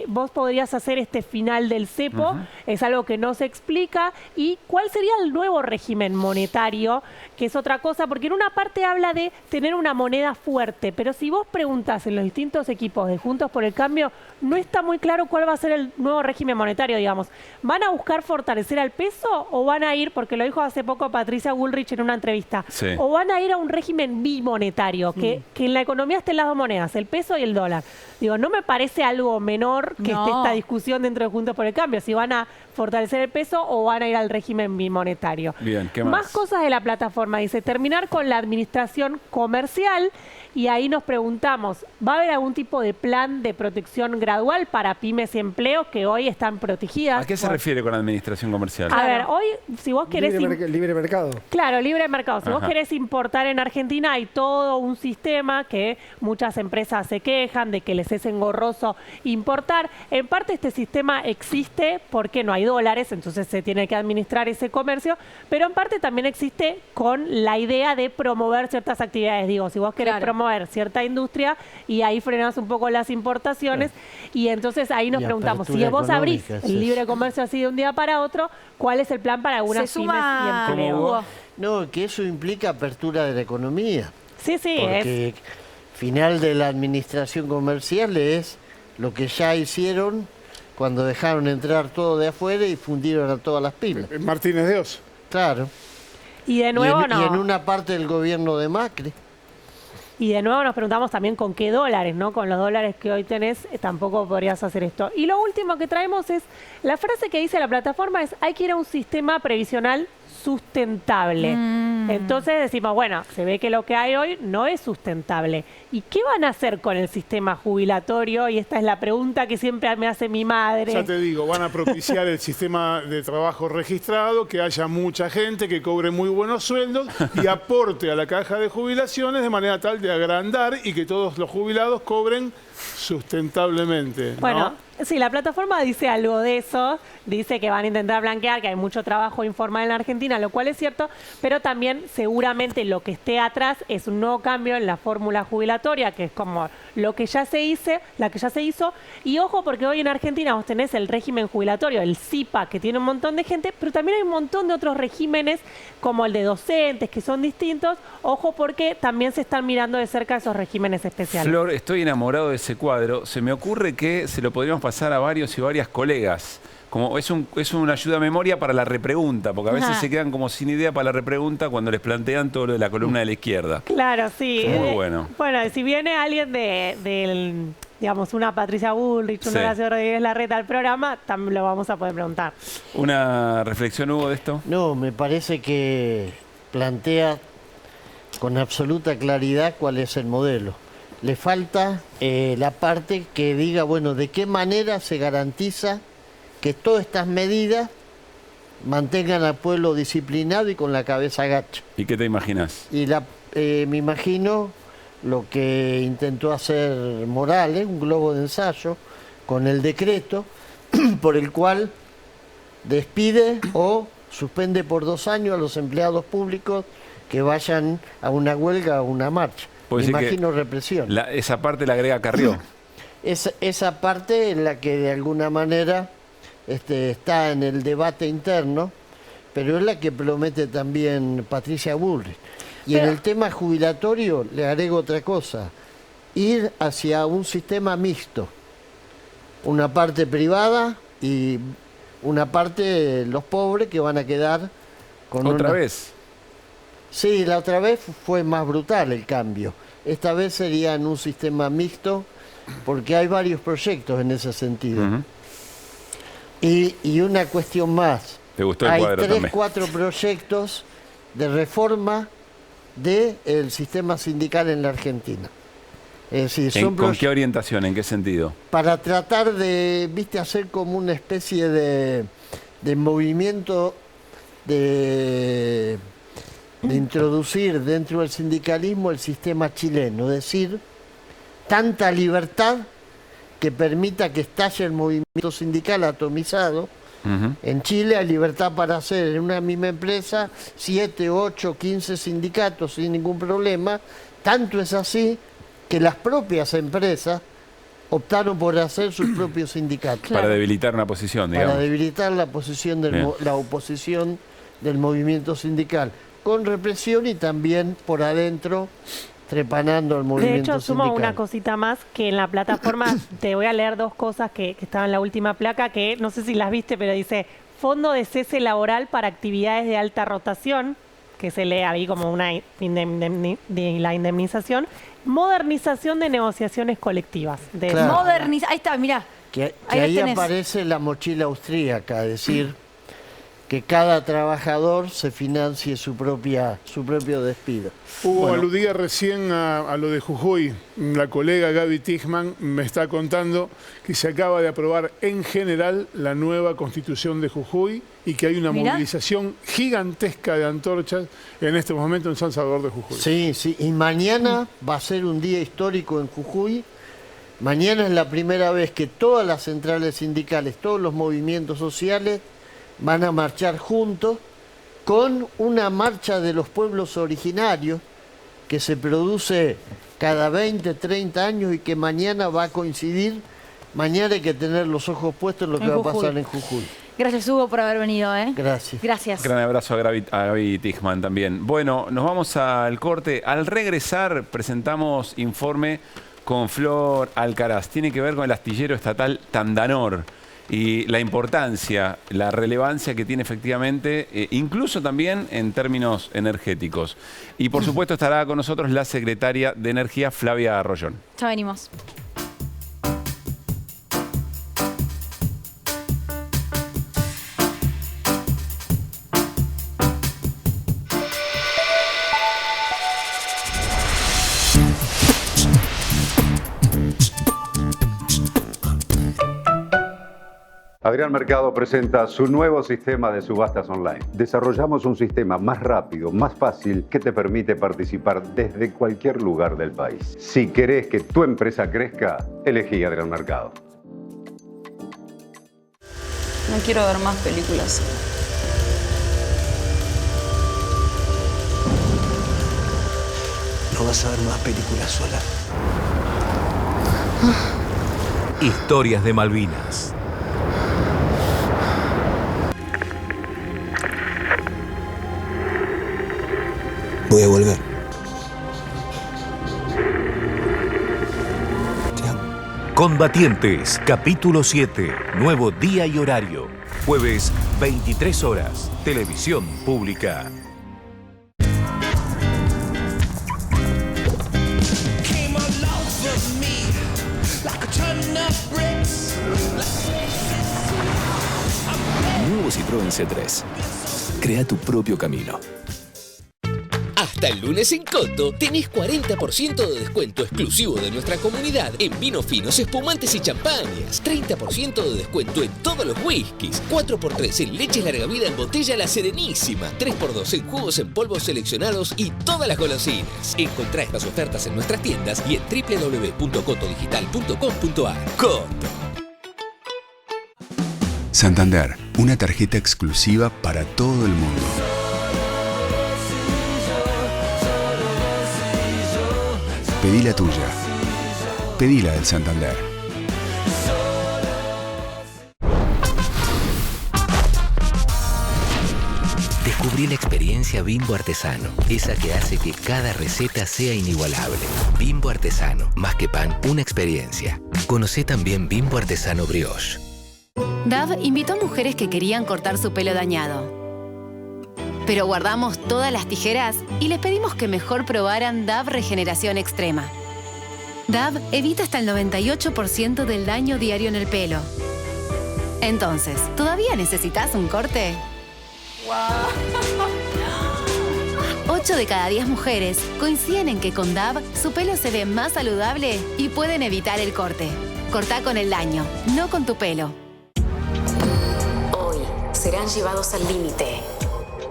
vos podrías hacer este final del cepo? Es algo que no se explica. ¿Y cuál sería el nuevo régimen monetario? Que es otra cosa, porque en una parte habla de tener una moneda fuerte, pero si vos preguntás en los distintos equipos de Juntos por el Cambio, no está muy claro cuál va a ser el nuevo régimen monetario, digamos. ¿Van a buscar fortalecer al peso o van a ir, porque lo dijo hace poco Patricia Bullrich en una entrevista, Sí. o van a ir a un régimen bimonetario, que en la economía estén las dos monedas, el peso y el dólar? Digo, no me parece algo menor que esté esta discusión dentro de Juntos por el Cambio, si van a fortalecer el peso o van a ir al régimen bimonetario. Bien, ¿qué más? Más cosas de la plataforma. Dice, terminar con la administración comercial y ahí nos preguntamos, ¿va a haber algún tipo de plan de protección gradual para pymes y empleos que hoy están protegidas? ¿A qué se refiere con administración comercial? A ver, hoy si vos querés... Libre mercado. Claro, libre mercado. Si vos Ajá. querés importar en Argentina, hay todo un sistema que muchas empresas se quejan de que les es engorroso importar. En parte este sistema existe porque no hay dólares, entonces se tiene que administrar ese comercio, pero en parte también existe con la idea de promover ciertas actividades. Digo, si vos querés promover cierta industria y ahí frenás un poco las importaciones y entonces ahí nos Y preguntamos, si apertura vos abrís económica, el sí. libre comercio así de un día para otro, ¿cuál es el plan para algunas Se pymes suma y empleos? Hugo. No, que eso implica apertura de la economía. Sí, sí, Porque final de la administración comercial es lo que ya hicieron cuando dejaron entrar todo de afuera y fundieron a todas las pymes. Martínez de Oz. Claro. Y de nuevo y en una parte del gobierno de Macri. Y de nuevo nos preguntamos también con qué dólares, ¿no? Con los dólares que hoy tenés tampoco podrías hacer esto. Y lo último que traemos es, la frase que dice la plataforma es, hay que ir a un sistema previsional sustentable. Entonces decimos, bueno, se ve que lo que hay hoy no es sustentable. ¿Y qué van a hacer con el sistema jubilatorio? Y esta es la pregunta que siempre me hace mi madre. Ya te digo, van a propiciar el sistema de trabajo registrado, que haya mucha gente que cobre muy buenos sueldos y aporte a la caja de jubilaciones de manera tal de agrandar y que todos los jubilados cobren sustentablemente. ¿no? Bueno, sí, la plataforma dice algo de eso, dice que van a intentar blanquear, que hay mucho trabajo informal en la Argentina, lo cual es cierto, pero también seguramente lo que esté atrás es un nuevo cambio en la fórmula jubilatoria, que es como lo que ya se hizo, y ojo porque hoy en Argentina vos tenés el régimen jubilatorio, el CIPA, que tiene un montón de gente, pero también hay un montón de otros regímenes, como el de docentes, que son distintos, ojo porque también se están mirando de cerca esos regímenes especiales. Flor, estoy enamorado de ese cuadro. Se me ocurre que se lo podríamos pasar a varios y varias colegas. Como es una ayuda a memoria para la repregunta, porque a veces se quedan como sin idea para la repregunta cuando les plantean todo lo de la columna de la izquierda. Claro, sí. Muy bueno. Bueno, si viene alguien del digamos, una Patricia Bullrich, un Sí. Horacio Rodríguez Larreta al programa, también lo vamos a poder preguntar. ¿Una reflexión, Hugo, de esto? No, me parece que plantea con absoluta claridad cuál es el modelo. Le falta la parte que diga, bueno, de qué manera se garantiza que todas estas medidas mantengan al pueblo disciplinado y con la cabeza gacha. ¿Y qué te imaginas? Y me imagino lo que intentó hacer Morales, un globo de ensayo, con el decreto por el cual despide o suspende por 2 años a los empleados públicos que vayan a una huelga o una marcha. Me imagino represión. Esa parte la agrega Carrió. Esa parte en la que de alguna manera está en el debate interno, pero es la que promete también Patricia Bullrich. Y en el tema jubilatorio le agrego otra cosa. ir hacia un sistema mixto. Una parte privada y una parte los pobres que van a quedar con ¿Otra vez? Sí, la otra vez fue más brutal el cambio. Esta vez sería en un sistema mixto porque hay varios proyectos en ese sentido. Y una cuestión más. ¿Te gustó el hay cuadro 3, también? 4 proyectos de reforma del sistema sindical en la Argentina. Es decir, ¿Con qué orientación? ¿En qué sentido? para tratar de, hacer como una especie de movimiento de introducir dentro del sindicalismo el sistema chileno, es decir, tanta libertad que permita que estalle el movimiento sindical atomizado. En Chile hay libertad para hacer en una misma empresa 7, 8, 15 sindicatos sin ningún problema. Tanto es así que las propias empresas optaron por hacer sus propios sindicatos. Para debilitar una posición, digamos. Para debilitar la posición la oposición del movimiento sindical, con represión y también por adentro trepanando al movimiento De hecho, sumo sindical. una cosita más, que en la plataforma te voy a leer 2 cosas que estaban en la última placa, que no sé si las viste, pero dice fondo de cese laboral para actividades de alta rotación, que se lee ahí como una la indemnización, modernización de negociaciones colectivas. Claro. Ahí está, mirá. Que Ahí ahí tenés. aparece la mochila austríaca, es decir, que cada trabajador se financie su propio despido. Hugo Bueno, aludía recién a lo de Jujuy. La colega Gaby Tichman me está contando que se acaba de aprobar en general la nueva constitución de Jujuy y que hay una Mirá. movilización gigantesca de antorchas en este momento en San Salvador de Jujuy. Sí, sí, y mañana va a ser un día histórico en Jujuy. Mañana es la primera vez que todas las centrales sindicales, todos los movimientos sociales van a marchar juntos con una marcha de los pueblos originarios que se produce cada 20, 30 años y que mañana va a coincidir. Mañana hay que tener los ojos puestos en lo que En va a Jujuy. pasar en Jujuy. Gracias, Hugo, por haber venido. Gracias. Gracias. Gran abrazo a Gaby Tichman también. Bueno, nos vamos al corte. Al regresar presentamos informe con Flor Alcaraz. Tiene que ver con el astillero estatal Tandanor y la importancia, la relevancia que tiene efectivamente, incluso también en términos energéticos. Y por supuesto estará con nosotros la secretaria de Energía, Flavia Arroyón. Ya venimos. Adrián Mercado presenta su nuevo sistema de subastas online. Desarrollamos un sistema más rápido, más fácil, que te permite participar desde cualquier lugar del país. Si querés que tu empresa crezca, elegí Adrián Mercado. No quiero ver más películas. No vas a ver más películas sola. Historias de Malvinas. Voy a volver. Combatientes, capítulo 7, nuevo día y horario. Jueves, 23 horas, televisión pública. Nuevo Citroën C3. Crea tu propio camino. Hasta el lunes en Coto tenés 40% de descuento exclusivo de nuestra comunidad en vinos finos, espumantes y champañas. 30% de descuento en todos los whiskies. 4x3 en leche larga vida en botella La Serenísima. 3x2 en jugos en polvos seleccionados y todas las golosinas. Encontrá estas ofertas en nuestras tiendas y en www.cotodigital.com.ar. Coto. Santander, una tarjeta exclusiva para todo el mundo. Pedí la tuya. Pedí la del Santander. Descubrí Descubrí la experiencia Bimbo Artesano, esa que hace que cada receta sea inigualable. Bimbo Artesano, más que pan, una experiencia. Conocé también Bimbo Artesano Brioche. Dove invitó a mujeres que querían cortar su pelo dañado. Pero guardamos todas las tijeras y les pedimos que mejor probaran Dove Regeneración Extrema. Dove evita hasta el 98% del daño diario en el pelo. Entonces, ¿todavía necesitas un corte? 8 de cada 10 mujeres coinciden en que con Dove su pelo se ve más saludable y pueden evitar el corte. Cortá con el daño, no con tu pelo. Hoy serán llevados al límite,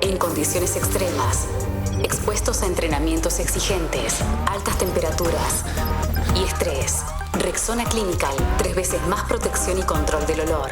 en condiciones extremas, expuestos a entrenamientos exigentes, altas temperaturas y estrés. Rexona Clinical, 3 veces más protección y control del olor.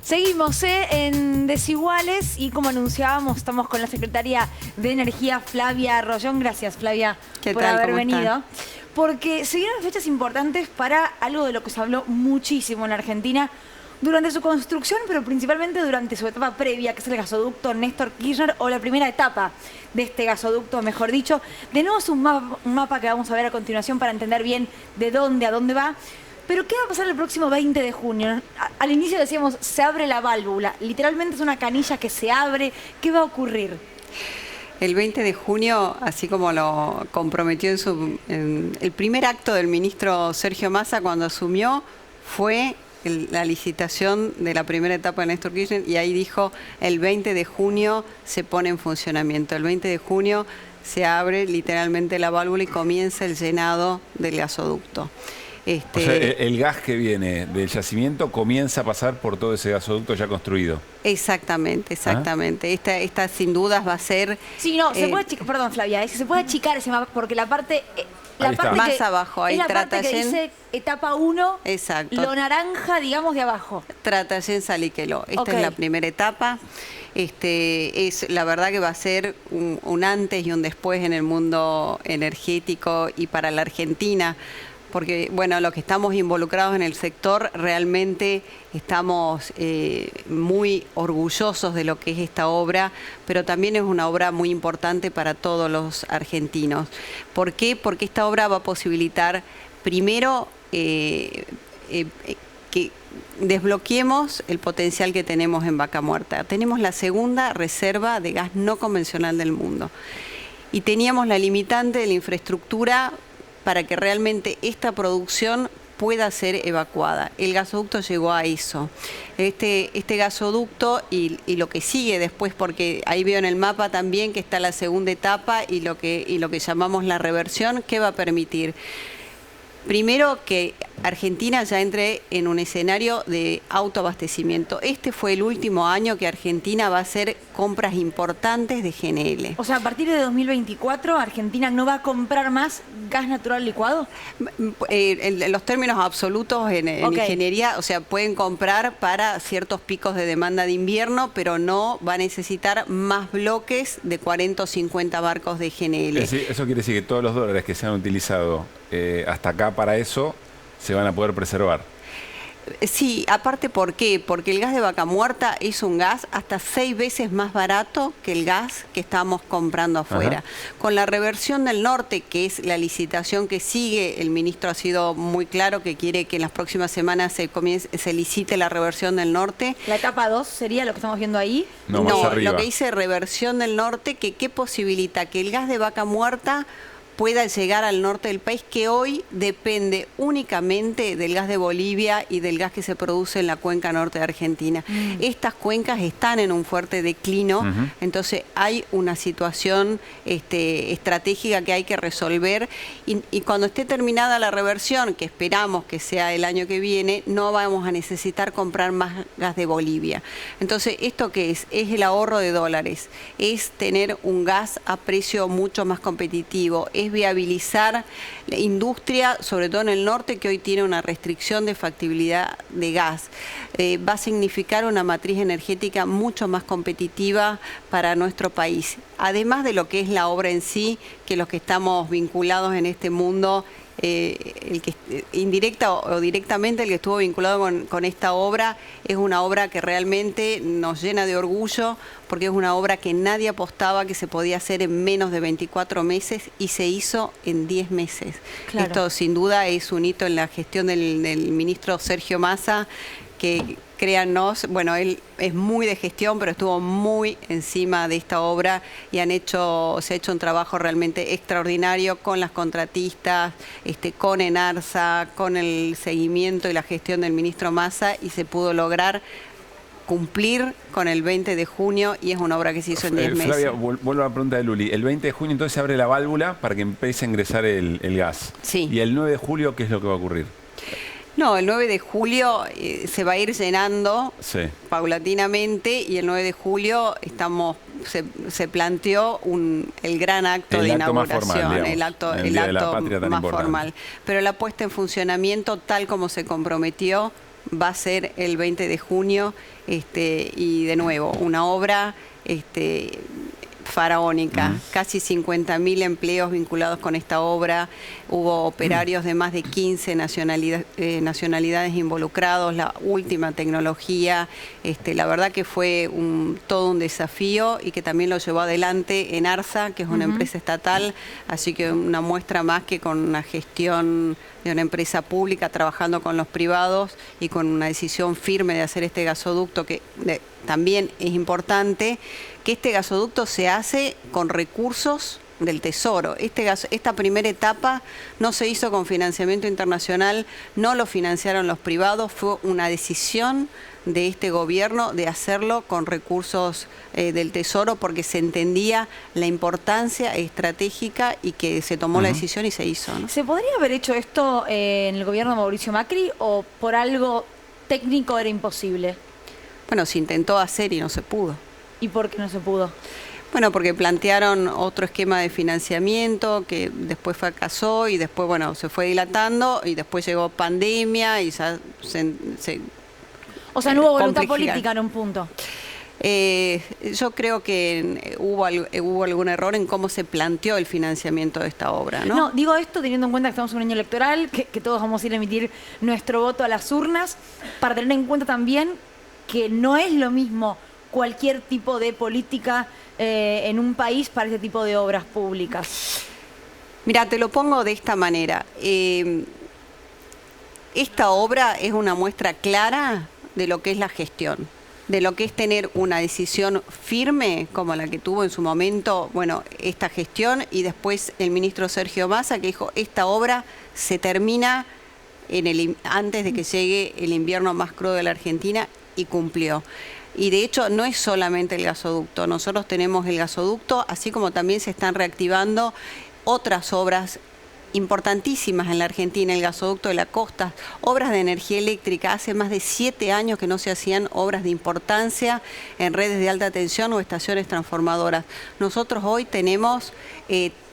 Seguimos en Desiguales y como anunciábamos estamos con la secretaria de Energía Flavia Rollón. Gracias Flavia por haber venido. Porque se vienen fechas importantes para algo de lo que se habló muchísimo en la Argentina durante su construcción, pero principalmente durante su etapa previa, que es el gasoducto Néstor Kirchner, o la primera etapa de este gasoducto, mejor dicho. De nuevo es un mapa que vamos a ver a continuación para entender bien de dónde a dónde va. Pero ¿qué va a pasar el próximo 20 de junio? Al inicio decíamos, se abre la válvula. Literalmente es una canilla que se abre. ¿Qué va a ocurrir? El 20 de junio, así como lo comprometió en el primer acto del ministro Sergio Massa cuando asumió, fue la licitación de la primera etapa de Néstor Kirchner, y ahí dijo, el 20 de junio se pone en funcionamiento. El 20 de junio se abre literalmente la válvula y comienza el llenado del gasoducto. O sea, el gas que viene del yacimiento comienza a pasar por todo ese gasoducto ya construido. Exactamente, exactamente. Esta sin dudas va a ser... Sí, no, se puede achicar, perdón Flavia, se puede achicar ese mapa porque la parte más abajo, ahí es la parte que dice etapa 1, exacto, lo naranja, digamos, de abajo. Tratayen Saliqueló. Esta es la primera etapa. Es la verdad que va a ser un antes y un después en el mundo energético y para la Argentina. Porque, bueno, los que estamos involucrados en el sector realmente estamos muy orgullosos de lo que es esta obra, pero también es una obra muy importante para todos los argentinos. ¿Por qué? Porque esta obra va a posibilitar, primero, que desbloqueemos el potencial que tenemos en Vaca Muerta. Tenemos la segunda reserva de gas no convencional del mundo. Y teníamos la limitante de la infraestructura para que realmente esta producción pueda ser evacuada. El gasoducto llegó a eso. Este gasoducto y lo que sigue después, porque ahí veo en el mapa también que está la segunda etapa y lo que llamamos la reversión, ¿qué va a permitir? Primero, que Argentina ya entre en un escenario de autoabastecimiento. Este fue el último año que Argentina va a hacer compras importantes de GNL. O sea, a partir de 2024, ¿Argentina no va a comprar más gas natural licuado? En los términos absolutos en ingeniería, o sea, pueden comprar para ciertos picos de demanda de invierno, pero no va a necesitar más bloques de 40 o 50 barcos de GNL. Eso quiere decir que todos los dólares que se han utilizado hasta acá para eso se van a poder preservar. Sí, aparte, ¿por qué? Porque el gas de Vaca Muerta es un gas hasta 6 veces más barato que el gas que estamos comprando afuera. Ajá. Con la reversión del norte, que es la licitación que sigue, el ministro ha sido muy claro que quiere que en las próximas semanas se licite la reversión del norte. ¿La etapa 2 sería lo que estamos viendo ahí? No, lo que dice reversión del norte, que posibilita que el gas de Vaca Muerta pueda llegar al norte del país, que hoy depende únicamente del gas de Bolivia y del gas que se produce en la cuenca norte de Argentina. Estas cuencas están en un fuerte declino, entonces hay una situación estratégica que hay que resolver y cuando esté terminada la reversión, que esperamos que sea el año que viene, no vamos a necesitar comprar más gas de Bolivia. Entonces, ¿esto qué es? Es el ahorro de dólares, es tener un gas a precio mucho más competitivo, es viabilizar la industria, sobre todo en el norte, que hoy tiene una restricción de factibilidad de gas. Va a significar una matriz energética mucho más competitiva para nuestro país. Además de lo que es la obra en sí, que los que estamos vinculados en este mundo, el que indirecta o directamente el que estuvo vinculado con esta obra, es una obra que realmente nos llena de orgullo, porque es una obra que nadie apostaba que se podía hacer en menos de 24 meses y se hizo en 10 meses. Claro. Esto sin duda es un hito en la gestión del ministro Sergio Massa, que créannos, bueno, él es muy de gestión, pero estuvo muy encima de esta obra y se ha hecho un trabajo realmente extraordinario con las contratistas, con ENARSA, con el seguimiento y la gestión del ministro Massa, y se pudo lograr cumplir con el 20 de junio y es una obra que se hizo en 10 meses. Flavia, vuelvo a la pregunta de Luli. El 20 de junio entonces se abre la válvula para que empiece a ingresar el gas. Sí. ¿Y el 9 de julio qué es lo que va a ocurrir? No, el 9 de julio se va a ir llenando paulatinamente, y el 9 de julio se planteó el gran acto de inauguración, el acto más formal. Pero la puesta en funcionamiento, tal como se comprometió, va a ser el 20 de junio, y de nuevo, una obra faraónica, casi 50.000 empleos vinculados con esta obra, hubo operarios de más de 15 nacionalidades involucrados, la última tecnología, la verdad que fue todo un desafío, y que también lo llevó adelante ENARSA, que es una empresa estatal, así que una muestra más que con una gestión de una empresa pública trabajando con los privados y con una decisión firme de hacer este gasoducto, que también es importante, que este gasoducto se hace con recursos del Tesoro. Esta primera etapa no se hizo con financiamiento internacional, no lo financiaron los privados, fue una decisión de este gobierno de hacerlo con recursos del Tesoro, porque se entendía la importancia estratégica y que se tomó la decisión y se hizo, ¿no? ¿Se podría haber hecho esto en el gobierno de Mauricio Macri, o por algo técnico era imposible? Bueno, se intentó hacer y no se pudo. ¿Y por qué no se pudo? Bueno, porque plantearon otro esquema de financiamiento que después fracasó, y después, bueno, se fue dilatando, y después llegó pandemia y ya o sea, no hubo voluntad política en un punto. Yo creo que hubo algún error en cómo se planteó el financiamiento de esta obra, ¿no? No, digo esto teniendo en cuenta que estamos en un año electoral, que todos vamos a ir a emitir nuestro voto a las urnas, para tener en cuenta también que no es lo mismo cualquier tipo de política en un país para este tipo de obras públicas. Mira, te lo pongo de esta manera. Esta obra es una muestra clara de lo que es la gestión, de lo que es tener una decisión firme como la que tuvo en su momento, bueno, esta gestión, y después el ministro Sergio Massa, que dijo, esta obra se termina antes de que llegue el invierno más crudo de la Argentina, y cumplió. Y de hecho no es solamente el gasoducto, nosotros tenemos el gasoducto, así como también se están reactivando otras obras importantísimas en la Argentina, el gasoducto de la costa, obras de energía eléctrica. Hace más de 7 años que no se hacían obras de importancia en redes de alta tensión o estaciones transformadoras. Nosotros hoy tenemos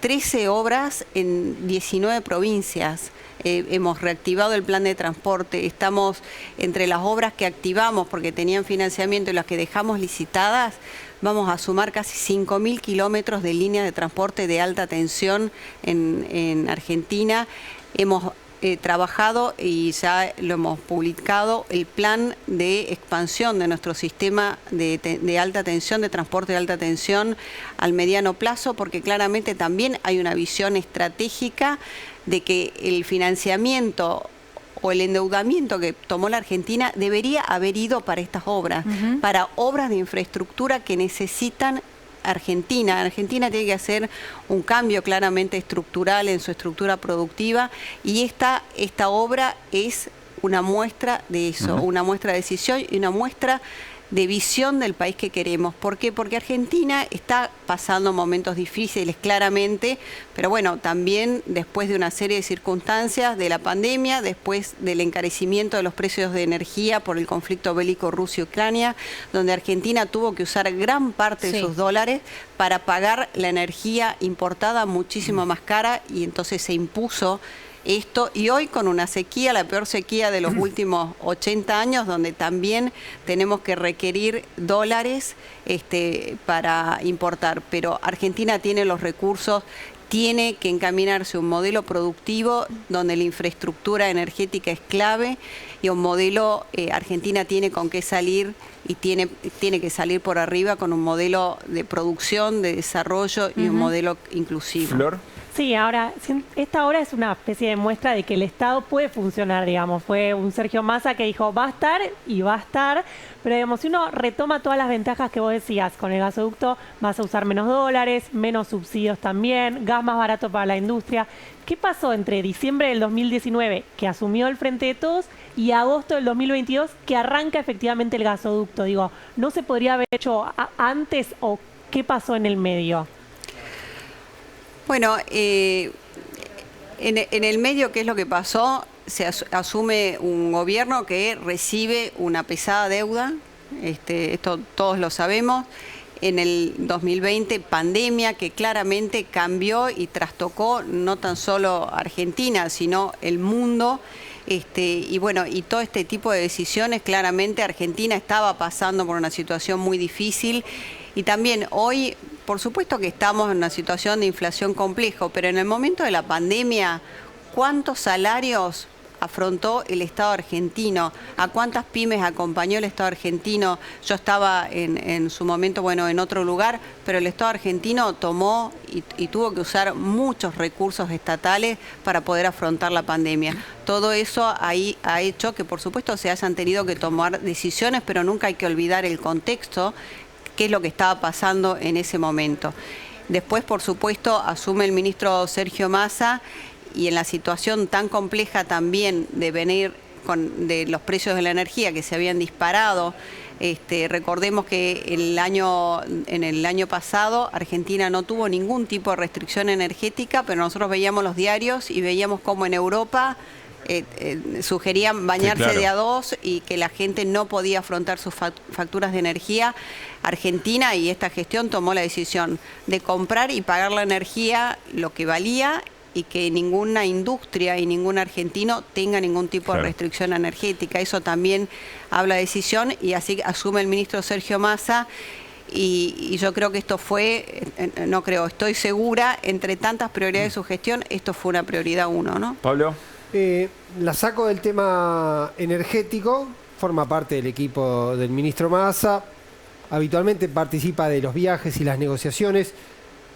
13 obras en 19 provincias. Hemos reactivado el plan de transporte, estamos entre las obras que activamos porque tenían financiamiento y las que dejamos licitadas, vamos a sumar casi 5.000 kilómetros de líneas de transporte de alta tensión en Argentina. Hemos trabajado y ya lo hemos publicado, el plan de expansión de nuestro sistema de alta tensión, de transporte de alta tensión al mediano plazo, porque claramente también hay una visión estratégica de que el financiamiento o el endeudamiento que tomó la Argentina debería haber ido para estas obras, para obras de infraestructura que necesitan Argentina. Argentina tiene que hacer un cambio claramente estructural en su estructura productiva, y esta obra es una muestra de eso, una muestra de decisión y una muestra de visión del país que queremos. ¿Por qué? Porque Argentina está pasando momentos difíciles, claramente, pero bueno, también después de una serie de circunstancias de la pandemia, después del encarecimiento de los precios de energía por el conflicto bélico Rusia-Ucrania, donde Argentina tuvo que usar gran parte de sus dólares para pagar la energía importada muchísimo más cara, y entonces se impuso esto, y hoy con una sequía, la peor sequía de los últimos 80 años, donde también tenemos que requerir dólares para importar. Pero Argentina tiene los recursos, tiene que encaminarse a un modelo productivo donde la infraestructura energética es clave, y un modelo, Argentina tiene con qué salir, y tiene que salir por arriba con un modelo de producción, de desarrollo y un modelo inclusivo. Flor. Sí, ahora, esta hora es una especie de muestra de que el Estado puede funcionar, digamos. Fue un Sergio Massa que dijo, va a estar y va a estar, pero digamos, si uno retoma todas las ventajas que vos decías, con el gasoducto vas a usar menos dólares, menos subsidios también, gas más barato para la industria. ¿Qué pasó entre diciembre del 2019, que asumió el Frente de Todos, y agosto del 2022, que arranca efectivamente el gasoducto? Digo, ¿no se podría haber hecho antes, o qué pasó en el medio? Bueno, en el medio, ¿qué es lo que pasó? Se asume un gobierno que recibe una pesada deuda, esto todos lo sabemos. En el 2020, pandemia que claramente cambió y trastocó no tan solo Argentina, sino el mundo. Y bueno, y todo este tipo de decisiones, claramente Argentina estaba pasando por una situación muy difícil. Y también hoy, por supuesto que estamos en una situación de inflación compleja, pero en el momento de la pandemia, ¿cuántos salarios afrontó el Estado argentino? ¿A cuántas pymes acompañó el Estado argentino? Yo estaba en su momento, bueno, en otro lugar, pero el Estado argentino tomó y tuvo que usar muchos recursos estatales para poder afrontar la pandemia. Todo eso ahí ha hecho que, por supuesto, se hayan tenido que tomar decisiones, pero nunca hay que olvidar el contexto, qué es lo que estaba pasando en ese momento. Después, por supuesto, asume el ministro Sergio Massa, y en la situación tan compleja también de venir de los precios de la energía que se habían disparado. Recordemos que en el año pasado Argentina no tuvo ningún tipo de restricción energética, pero nosotros veíamos los diarios y veíamos cómo en Europa sugerían bañarse de a dos, y que la gente no podía afrontar sus facturas de energía. Argentina, y esta gestión, tomó la decisión de comprar y pagar la energía lo que valía, y que ninguna industria y ningún argentino tenga ningún tipo de restricción energética. Eso también habla de decisión, y así asume el ministro Sergio Massa. Y yo creo que esto fue, estoy segura, entre tantas prioridades de su gestión, esto fue una prioridad 1, ¿no? Pablo. La saco del tema energético, forma parte del equipo del ministro Massa, habitualmente participa de los viajes y las negociaciones,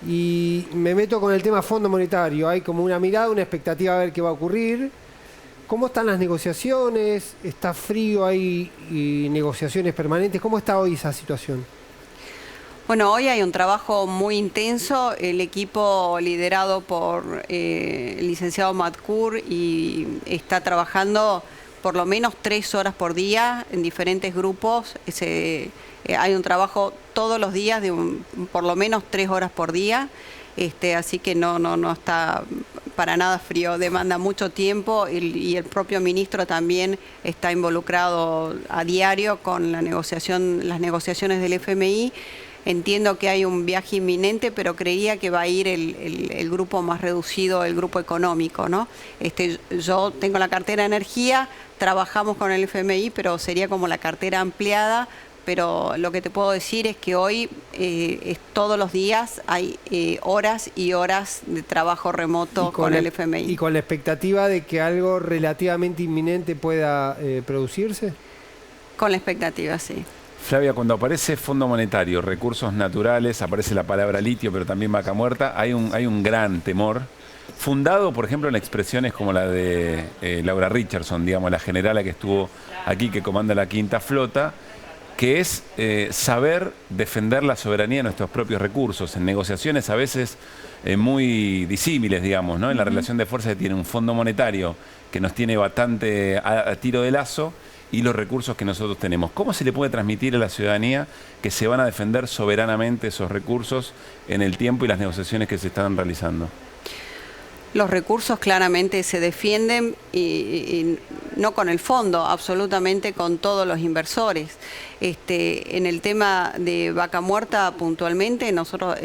y me meto con el tema Fondo Monetario. Hay como una mirada, una expectativa a ver qué va a ocurrir. ¿Cómo están las negociaciones? ¿Está frío? ¿Hay negociaciones permanentes? ¿Cómo está hoy esa situación? Bueno, hoy hay un trabajo muy intenso. El equipo liderado por el licenciado Matkur y está trabajando por lo menos 3 horas por día en diferentes grupos. Hay un trabajo todos los días de por lo menos 3 horas por día. Así que no está para nada frío, demanda mucho tiempo, y el propio ministro también está involucrado a diario con las negociaciones del FMI. Entiendo que hay un viaje inminente, pero creía que va a ir el grupo más reducido, el grupo económico, ¿no? Yo tengo la cartera de energía, trabajamos con el FMI, pero sería como la cartera ampliada. Pero lo que te puedo decir es que hoy todos los días hay horas y horas de trabajo remoto con el FMI. ¿Y con la expectativa de que algo relativamente inminente pueda producirse? Con la expectativa, sí. Flavia, cuando aparece Fondo Monetario, recursos naturales, aparece la palabra litio, pero también vaca muerta, hay un gran temor, fundado, por ejemplo, en expresiones como la de Laura Richardson, digamos, la generala que estuvo aquí, que comanda la Quinta Flota, que es saber defender la soberanía de nuestros propios recursos, en negociaciones a veces muy disímiles, digamos, ¿no? En la relación de fuerzas que tiene un Fondo Monetario que nos tiene bastante a tiro de lazo, y los recursos que nosotros tenemos. ¿Cómo se le puede transmitir a la ciudadanía que se van a defender soberanamente esos recursos en el tiempo y las negociaciones que se están realizando? Los recursos claramente se defienden y no con el fondo, absolutamente con todos los inversores. En el tema de Vaca Muerta puntualmente, nosotros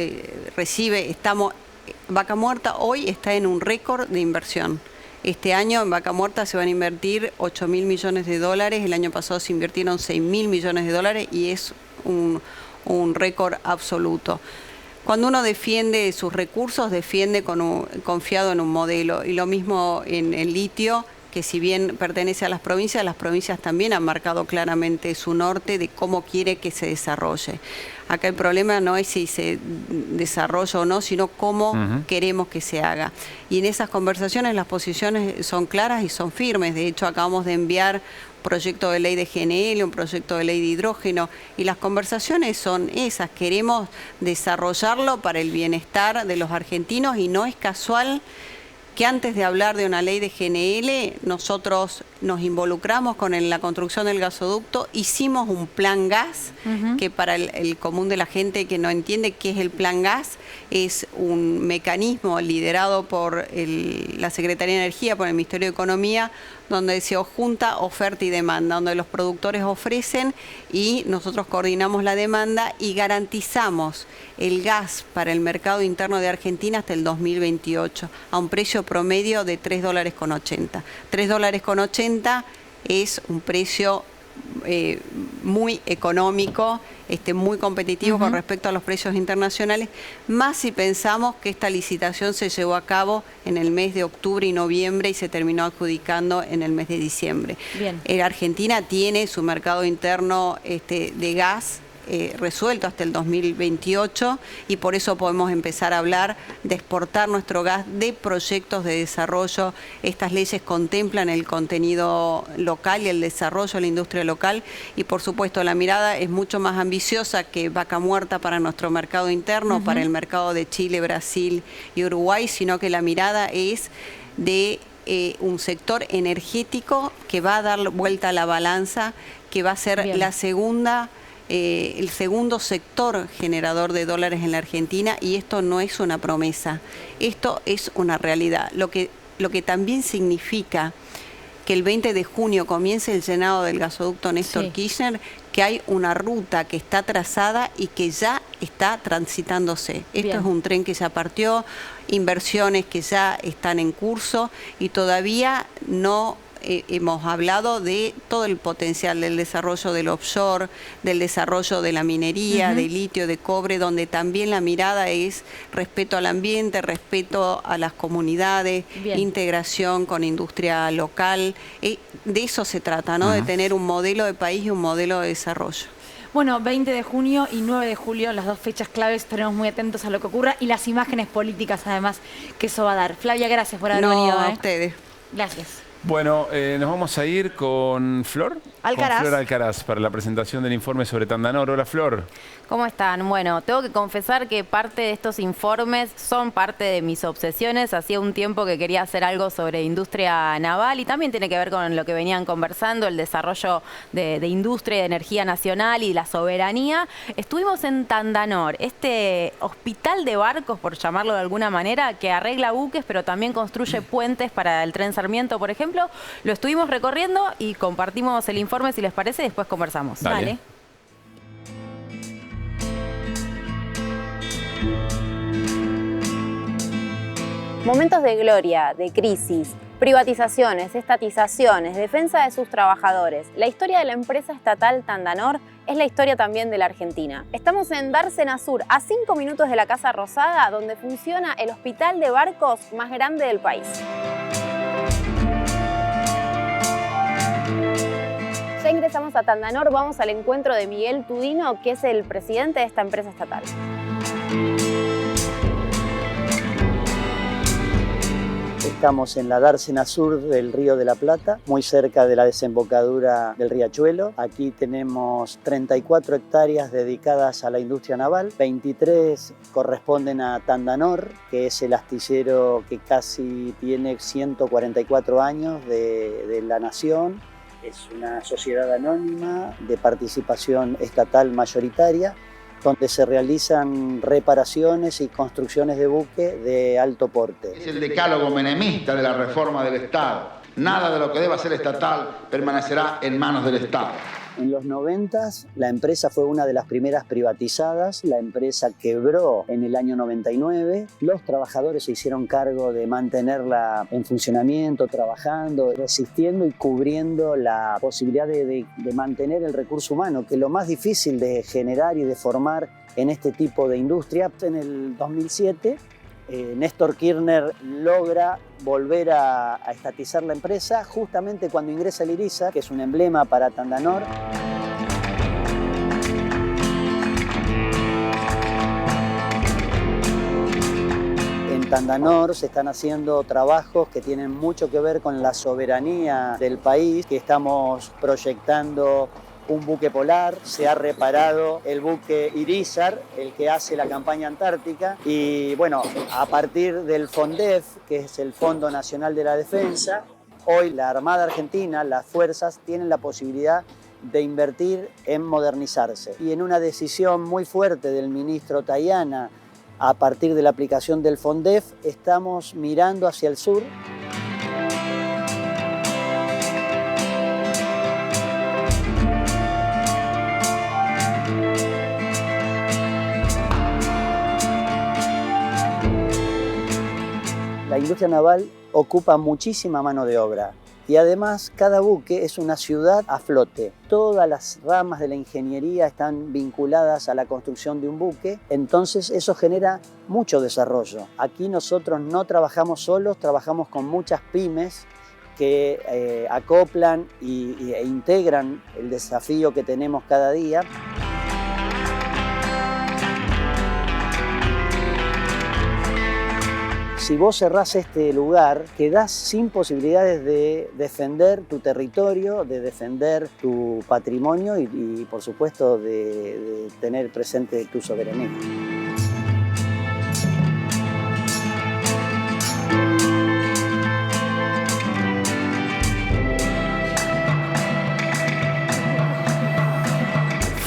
Vaca Muerta hoy está en un récord de inversión. Este año en Vaca Muerta se van a invertir 8.000 millones de dólares, el año pasado se invirtieron 6.000 millones de dólares y es un récord absoluto. Cuando uno defiende sus recursos, defiende confiado en un modelo. Y lo mismo en el litio, que si bien pertenece a las provincias también han marcado claramente su norte de cómo quiere que se desarrolle. Acá el problema no es si se desarrolla o no, sino cómo queremos que se haga. Y en esas conversaciones las posiciones son claras y son firmes. De hecho, acabamos de enviar proyecto de ley de GNL, un proyecto de ley de hidrógeno, y las conversaciones son esas, queremos desarrollarlo para el bienestar de los argentinos y no es casual que antes de hablar de una ley de GNL nosotros nos involucramos con la construcción del gasoducto, hicimos un plan gas, que para el común de la gente que no entiende qué es el plan gas, es un mecanismo liderado por la Secretaría de Energía, por el Ministerio de Economía, donde se junta oferta y demanda, donde los productores ofrecen y nosotros coordinamos la demanda y garantizamos el gas para el mercado interno de Argentina hasta el 2028, a un precio promedio de $3,80. $3,80 es un precio muy económico, muy competitivo con respecto a los precios internacionales, más si pensamos que esta licitación se llevó a cabo en el mes de octubre y noviembre y se terminó adjudicando en el mes de diciembre. Bien. Argentina tiene su mercado interno de gas resuelto hasta el 2028 y por eso podemos empezar a hablar de exportar nuestro gas, de proyectos de desarrollo. Estas leyes contemplan el contenido local y el desarrollo de la industria local y por supuesto la mirada es mucho más ambiciosa que Vaca Muerta para nuestro mercado interno, para el mercado de Chile, Brasil y Uruguay, sino que la mirada es de un sector energético que va a dar vuelta a la balanza, que va a ser el segundo sector generador de dólares en la Argentina y esto no es una promesa, esto es una realidad. Lo que también significa que el 20 de junio comience el llenado del gasoducto Néstor Kirchner, que hay una ruta que está trazada y que ya está transitándose. Esto es un tren que ya partió, inversiones que ya están en curso y todavía no hemos hablado de todo el potencial del desarrollo del offshore, del desarrollo de la minería, de litio, de cobre, donde también la mirada es respeto al ambiente, respeto a las comunidades, integración con industria local. De eso se trata, ¿no? De tener un modelo de país y un modelo de desarrollo. Bueno, 20 de junio y 9 de julio, las dos fechas claves, estaremos muy atentos a lo que ocurra y las imágenes políticas, además, que eso va a dar. Flavia, gracias por haber venido. A ustedes. Gracias. Bueno, nos vamos a ir con Flor Alcaraz. Con Flor Alcaraz para la presentación del informe sobre Tandanor. Hola, Flor. ¿Cómo están? Bueno, tengo que confesar que parte de estos informes son parte de mis obsesiones. Hacía un tiempo que quería hacer algo sobre industria naval y también tiene que ver con lo que venían conversando, el desarrollo de industria y de energía nacional y la soberanía. Estuvimos en Tandanor, este hospital de barcos, por llamarlo de alguna manera, que arregla buques, pero también construye puentes para el tren Sarmiento, por ejemplo. Lo estuvimos recorriendo y compartimos el informe, si les parece, y después conversamos. Dale. Momentos de gloria, de crisis, privatizaciones, estatizaciones, defensa de sus trabajadores. La historia de la empresa estatal Tandanor es la historia también de la Argentina. Estamos en Dársena Sur, a 5 minutos de la Casa Rosada, donde funciona el hospital de barcos más grande del país. Ya ingresamos a Tandanor, vamos al encuentro de Miguel Tudino, que es el presidente de esta empresa estatal. Estamos en la dársena sur del Río de la Plata, muy cerca de la desembocadura del riachuelo. Aquí tenemos 34 hectáreas dedicadas a la industria naval, 23 corresponden a Tandanor, que es el astillero que casi tiene 144 años de la nación Es una sociedad anónima de participación estatal mayoritaria, donde se realizan reparaciones y construcciones de buque de alto porte. Es el decálogo menemista de la reforma del Estado. Nada de lo que deba ser estatal permanecerá en manos del Estado. En los 90 la empresa fue una de las primeras privatizadas, la empresa quebró en el año 99, los trabajadores se hicieron cargo de mantenerla en funcionamiento, trabajando, resistiendo y cubriendo la posibilidad de mantener el recurso humano, que es lo más difícil de generar y de formar en este tipo de industria. En el 2007 Néstor Kirchner logra volver a estatizar la empresa justamente cuando ingresa el IRISA, que es un emblema para Tandanor. En Tandanor se están haciendo trabajos que tienen mucho que ver con la soberanía del país, que estamos proyectando un buque polar, se ha reparado el buque Irizar, el que hace la campaña antártica, y bueno, a partir del FONDEF, que es el Fondo Nacional de la Defensa, hoy la Armada Argentina, las fuerzas, tienen la posibilidad de invertir en modernizarse. Y en una decisión muy fuerte del ministro Tayana, a partir de la aplicación del FONDEF, estamos mirando hacia el sur. La industria naval ocupa muchísima mano de obra y además cada buque es una ciudad a flote. Todas las ramas de la ingeniería están vinculadas a la construcción de un buque, entonces eso genera mucho desarrollo. Aquí nosotros no trabajamos solos, trabajamos con muchas pymes que acoplan e integran el desafío que tenemos cada día. Si vos cerrás este lugar, quedás sin posibilidades de defender tu territorio, de defender tu patrimonio y por supuesto, de tener presente tu soberanía.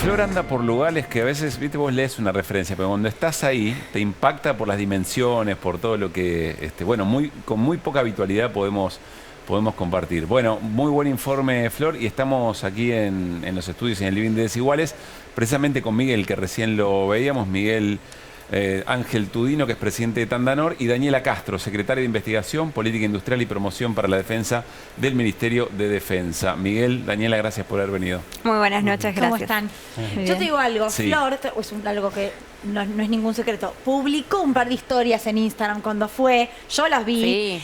Flor anda por lugares que a veces, viste, vos lees una referencia, pero cuando estás ahí te impacta por las dimensiones, por todo lo que, bueno, con muy poca habitualidad podemos compartir. Bueno, muy buen informe, Flor, y estamos aquí en los estudios en el Living de Desiguales, precisamente con Miguel, que recién lo veíamos, Miguel Ángel Tudino, que es presidente de Tandanor, y Daniela Castro, secretaria de Investigación, Política Industrial y Promoción para la Defensa del Ministerio de Defensa. Miguel, Daniela, gracias por haber venido. Muy buenas noches, gracias. ¿Cómo están? Yo te digo algo, sí. Flor, es algo que no es ningún secreto, publicó un par de historias en Instagram cuando fue, yo las vi,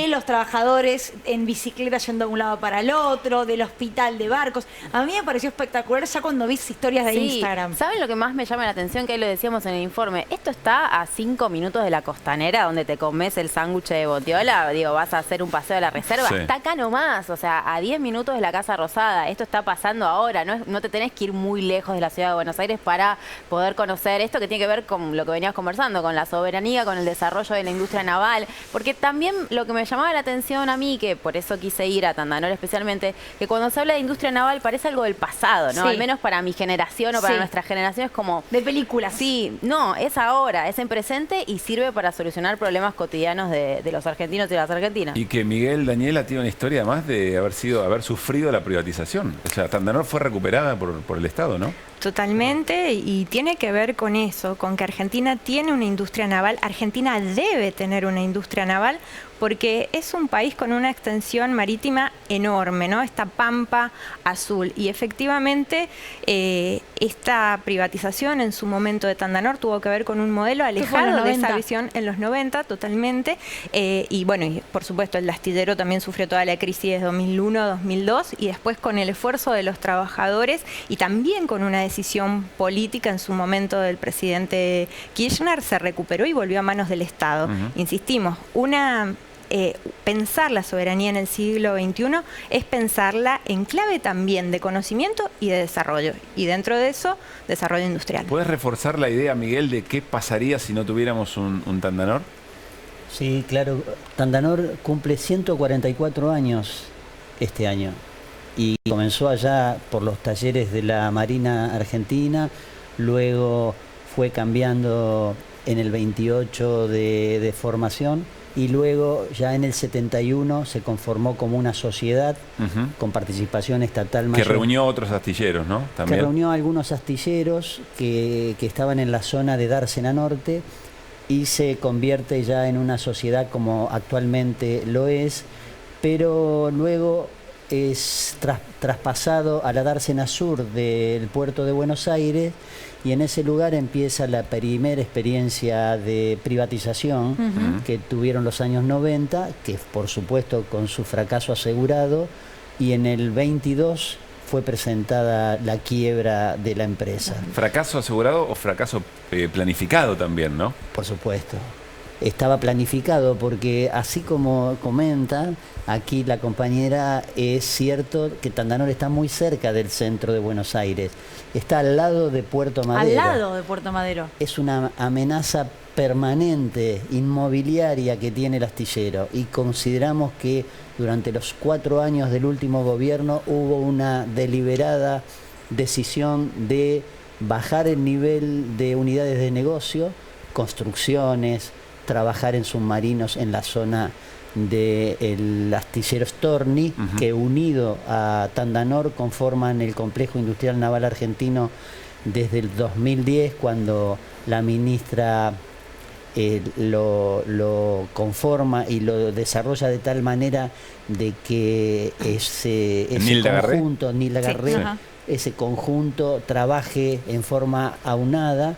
los trabajadores en bicicleta yendo de un lado para el otro, del hospital de barcos. A mí me pareció espectacular ya cuando vi historias de Instagram. ¿Saben lo que más me llama la atención? Que ahí lo decíamos en el informe. Esto está a 5 minutos de la Costanera, donde te comes el sándwich de botiola. Digo, vas a hacer un paseo a la reserva. Sí. Está acá nomás, o sea, a 10 minutos de la Casa Rosada. Esto está pasando ahora. No te tenés que ir muy lejos de la ciudad de Buenos Aires para poder conocer esto, que tiene que ver con lo que veníamos conversando, con la soberanía, con el desarrollo de la industria naval, porque también lo que me llamaba la atención a mí, que por eso quise ir a Tandanor especialmente, que cuando se habla de industria naval parece algo del pasado, ¿no? Sí. Al menos para mi generación o para nuestra generación es como... de películas. Sí, no, es ahora, es en presente y sirve para solucionar problemas cotidianos de los argentinos y las argentinas. Y que Miguel, Daniela, tiene una historia además de haber sufrido la privatización. O sea, Tandanor fue recuperada por el Estado, ¿no? Totalmente, y tiene que ver con eso, con que Argentina tiene una industria naval. Argentina debe tener una industria naval porque es un país con una extensión marítima enorme, ¿no? Esta pampa azul. Y efectivamente esta privatización en su momento de Tandanor tuvo que ver con un modelo alejado de esa visión en los 90 totalmente. Y bueno, y por supuesto el astillero también sufrió toda la crisis de 2001-2002 y después con el esfuerzo de los trabajadores y también con una decisión política en su momento del presidente Kirchner se recuperó y volvió a manos del Estado. Insistimos, pensar la soberanía en el siglo XXI es pensarla en clave también de conocimiento y de desarrollo. Y dentro de eso, desarrollo industrial. ¿Puedes reforzar la idea, Miguel, de qué pasaría si no tuviéramos un Tandanor? Sí, claro. Tandanor cumple 144 años este año. y comenzó allá por los talleres de la Marina Argentina, luego fue cambiando en el 28 de formación y luego ya en el 71 se conformó como una sociedad con participación estatal mayor. Que reunió otros astilleros, ¿no? También. Que reunió a algunos astilleros que estaban en la zona de Dársena Norte y se convierte ya en una sociedad como actualmente lo es, pero luego es traspasado a la Dársena Sur del puerto de Buenos Aires y en ese lugar empieza la primera experiencia de privatización que tuvieron los años 90, que por supuesto con su fracaso asegurado, y en el 22 fue presentada la quiebra de la empresa. ¿Fracaso asegurado o fracaso planificado también, no? Por supuesto. Estaba planificado porque, así como comenta aquí la compañera, es cierto que Tandanor está muy cerca del centro de Buenos Aires. Está al lado de Puerto Madero. Al lado de Puerto Madero. Es una amenaza permanente, inmobiliaria que tiene el astillero y consideramos que durante los 4 años del último gobierno hubo una deliberada decisión de bajar el nivel de unidades de negocio, construcciones, trabajar en submarinos en la zona del astillero Storni, que unido a Tandanor conforman el complejo industrial naval argentino desde el 2010, cuando la ministra lo conforma y lo desarrolla de tal manera de que ese conjunto, Nilda Garré, ese conjunto trabaje en forma aunada,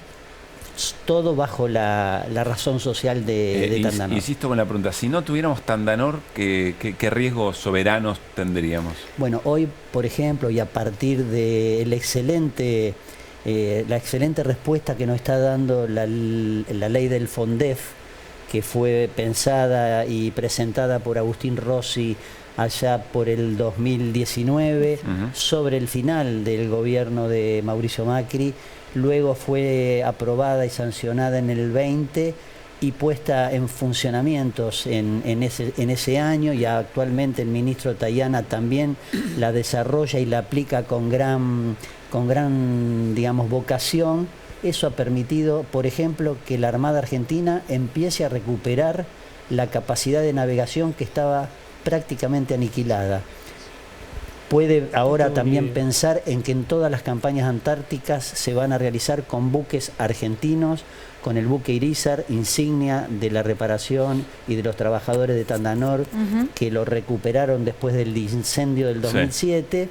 todo bajo la razón social de Tandanor. Insisto con la pregunta, si no tuviéramos Tandanor, ¿qué riesgos soberanos tendríamos? Bueno, hoy, por ejemplo, y a partir de la excelente respuesta que nos está dando la ley del FONDEF, que fue pensada y presentada por Agustín Rossi allá por el 2019, sobre el final del gobierno de Mauricio Macri. Luego fue aprobada y sancionada en el 20 y puesta en funcionamientos en ese año, y actualmente el ministro Tayana también la desarrolla y la aplica con gran digamos, vocación. Eso ha permitido, por ejemplo, que la Armada Argentina empiece a recuperar la capacidad de navegación que estaba prácticamente aniquilada. Puede ahora también pensar en que en todas las campañas antárticas se van a realizar con buques argentinos, con el buque Irizar, insignia de la reparación y de los trabajadores de Tandanor, que lo recuperaron después del incendio del 2007.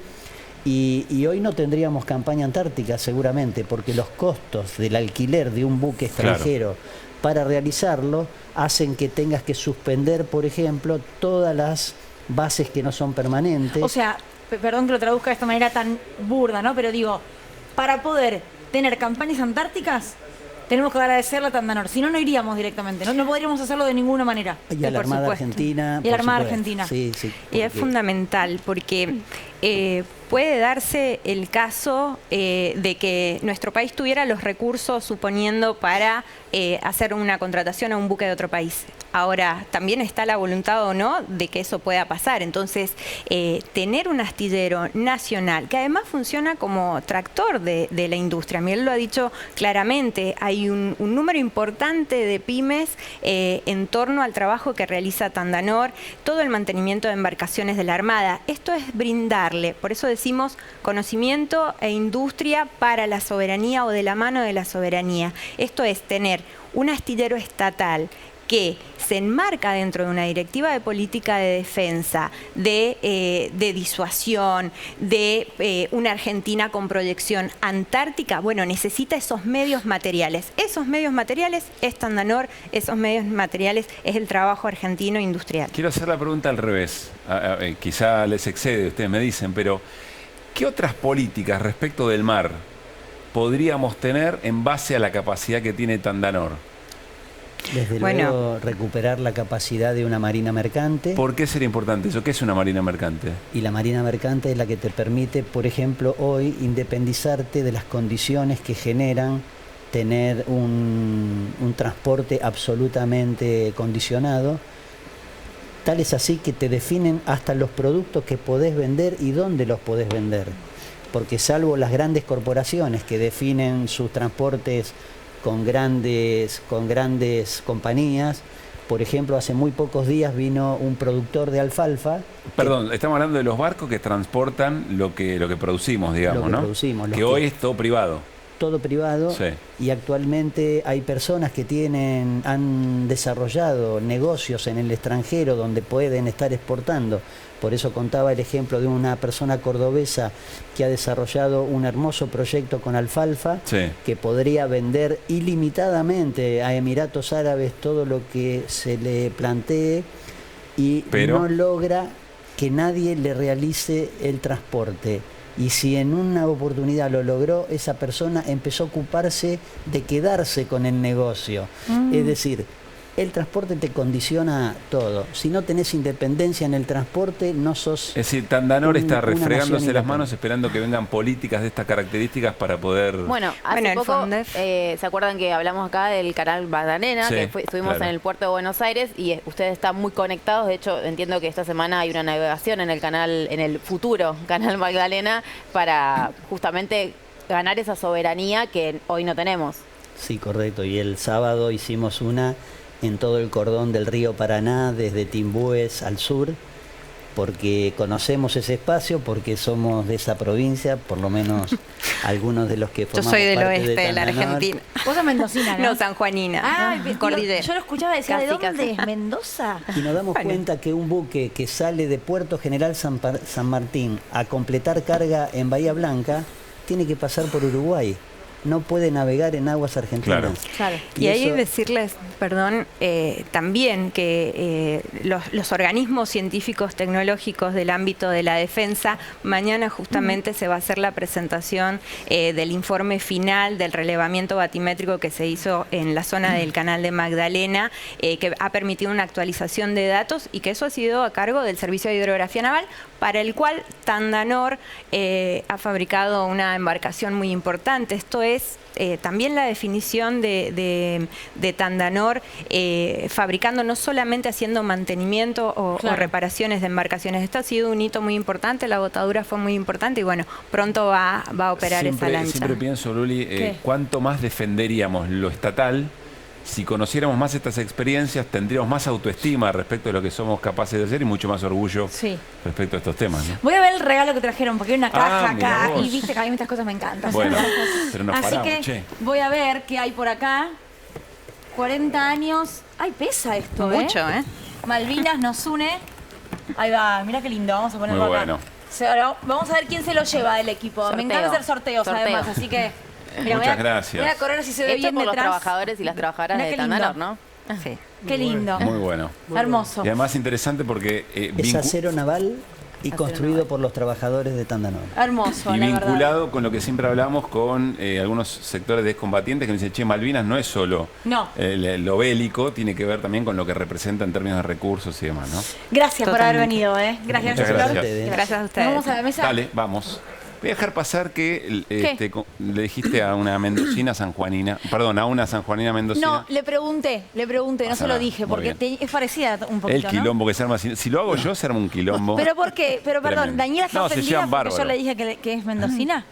Y hoy no tendríamos campaña antártica seguramente, porque los costos del alquiler de un buque extranjero para realizarlo hacen que tengas que suspender, por ejemplo, todas las bases que no son permanentes. O sea, perdón que lo traduzca de esta manera tan burda, ¿no? Pero digo, para poder tener campañas antárticas, tenemos que agradecerle a Tandanor. Si no, no iríamos directamente. No podríamos hacerlo de ninguna manera. Y a la Armada Argentina. Y a la Armada Argentina. Sí, y es fundamental porque puede darse el caso de que nuestro país tuviera los recursos, suponiendo, para hacer una contratación a un buque de otro país. Ahora, también está la voluntad o no de que eso pueda pasar. Entonces, tener un astillero nacional, que además funciona como tractor de la industria. Miguel lo ha dicho claramente, hay un número importante de pymes en torno al trabajo que realiza Tandanor, todo el mantenimiento de embarcaciones de la Armada. Esto es brindarle, por eso decimos conocimiento e industria para la soberanía o de la mano de la soberanía. Esto es tener un astillero estatal que se enmarca dentro de una directiva de política de defensa, de disuasión, de una Argentina con proyección antártica. Bueno, necesita esos medios materiales. Esos medios materiales es Tandanor, esos medios materiales es el trabajo argentino industrial. Quiero hacer la pregunta al revés. Quizá les excede, ustedes me dicen, pero ¿qué otras políticas respecto del mar podríamos tener en base a la capacidad que tiene Tandanor? Desde luego, recuperar la capacidad de una marina mercante. ¿Por qué sería importante eso? ¿Qué es una marina mercante? Y la marina mercante es la que te permite, por ejemplo, hoy independizarte de las condiciones que generan tener un transporte absolutamente condicionado. Tal es así que te definen hasta los productos que podés vender y dónde los podés vender. Porque salvo las grandes corporaciones que definen sus transportes con grandes compañías, por ejemplo, hace muy pocos días vino un productor de alfalfa. Perdón, estamos hablando de los barcos que transportan lo que producimos, digamos, lo que ¿no? producimos, que hoy es todo privado. Todo privado, sí. Y actualmente hay personas que han desarrollado negocios en el extranjero donde pueden estar exportando. Por eso contaba el ejemplo de una persona cordobesa que ha desarrollado un hermoso proyecto con alfalfa, sí, que podría vender ilimitadamente a Emiratos Árabes todo lo que se le plantee, pero no logra que nadie le realice el transporte. Y si en una oportunidad lo logró, esa persona empezó a ocuparse de quedarse con el negocio. Es decir, el transporte te condiciona todo. Si no tenés independencia en el transporte, no sos... Es decir, Tandanor está refregándose las manos esperando que vengan políticas de estas características para poder... Bueno, hace poco, ¿se acuerdan que hablamos acá del canal Magdalena? Sí, que estuvimos en el puerto de Buenos Aires y ustedes están muy conectados. De hecho, entiendo que esta semana hay una navegación en el canal, en el futuro canal Magdalena, para justamente ganar esa soberanía que hoy no tenemos. Sí, correcto. Y el sábado hicimos una en todo el cordón del río Paraná, desde Timbúes al sur, porque conocemos ese espacio, porque somos de esa provincia, por lo menos algunos de los que formamos parte de Tandanor. Yo soy del oeste de la Argentina. Vos sos mendocina, ¿no? No, sanjuanina. Cordillera. Yo lo escuchaba decir, ¿de dónde casi. es? ¿Mendoza? Y nos damos cuenta que un buque que sale de Puerto General San Martín a completar carga en Bahía Blanca, tiene que pasar por Uruguay. No puede navegar en aguas argentinas. Claro. Y ahí decirles, perdón, también que los organismos científicos tecnológicos del ámbito de la defensa, mañana justamente se va a hacer la presentación del informe final del relevamiento batimétrico que se hizo en la zona del canal de Magdalena, que ha permitido una actualización de datos y que eso ha sido a cargo del Servicio de Hidrografía Naval, para el cual Tandanor ha fabricado una embarcación muy importante. Esto es también la definición de Tandanor, fabricando, no solamente haciendo mantenimiento o reparaciones de embarcaciones. Esto ha sido un hito muy importante, la botadura fue muy importante y bueno, pronto va a operar esa lancha. Siempre pienso, Luli, cuánto más defenderíamos lo estatal. Si conociéramos más estas experiencias, tendríamos más autoestima respecto de lo que somos capaces de hacer y mucho más orgullo respecto a estos temas, ¿no? Voy a ver el regalo que trajeron, porque hay una caja acá y viste que a mí estas cosas me encantan. Bueno, pero nos así paramos, que voy a ver qué hay por acá. 40 años. Ay, pesa esto, mucho, Malvinas nos une. Ahí va, mira qué lindo, vamos a ponerlo muy acá. bueno. Vamos a ver quién se lo lleva del equipo. Sorteo. Me encanta hacer sorteos además, así que... Mira, muchas gracias. Voy a correr si se ve Hecho bien por detrás. los trabajadores y las trabajadoras de Tandanor, ¿no? Sí. Qué lindo. Muy bueno. Hermoso. Y además interesante porque... es acero naval y construido por los trabajadores de Tandanor. Hermoso, y la vinculado verdad. con lo que siempre hablamos con algunos sectores de excombatientes que nos dicen, che, Malvinas no es solo lo bélico, tiene que ver también con lo que representa en términos de recursos y demás, ¿no? Gracias por haber venido, Gracias. Muchas gracias. Gracias a ustedes. Vamos a la mesa. Dale, vamos. Voy a dejar pasar que le dijiste a una mendocina sanjuanina, perdón, a una sanjuanina mendocina. No, le pregunté, no se lo dije, porque es parecida un poquito, el quilombo que se arma, si lo hago yo se arma un quilombo. ¿Pero por qué? Pero perdón, Tremendo. Daniela está ofendida porque yo le dije que es mendocina.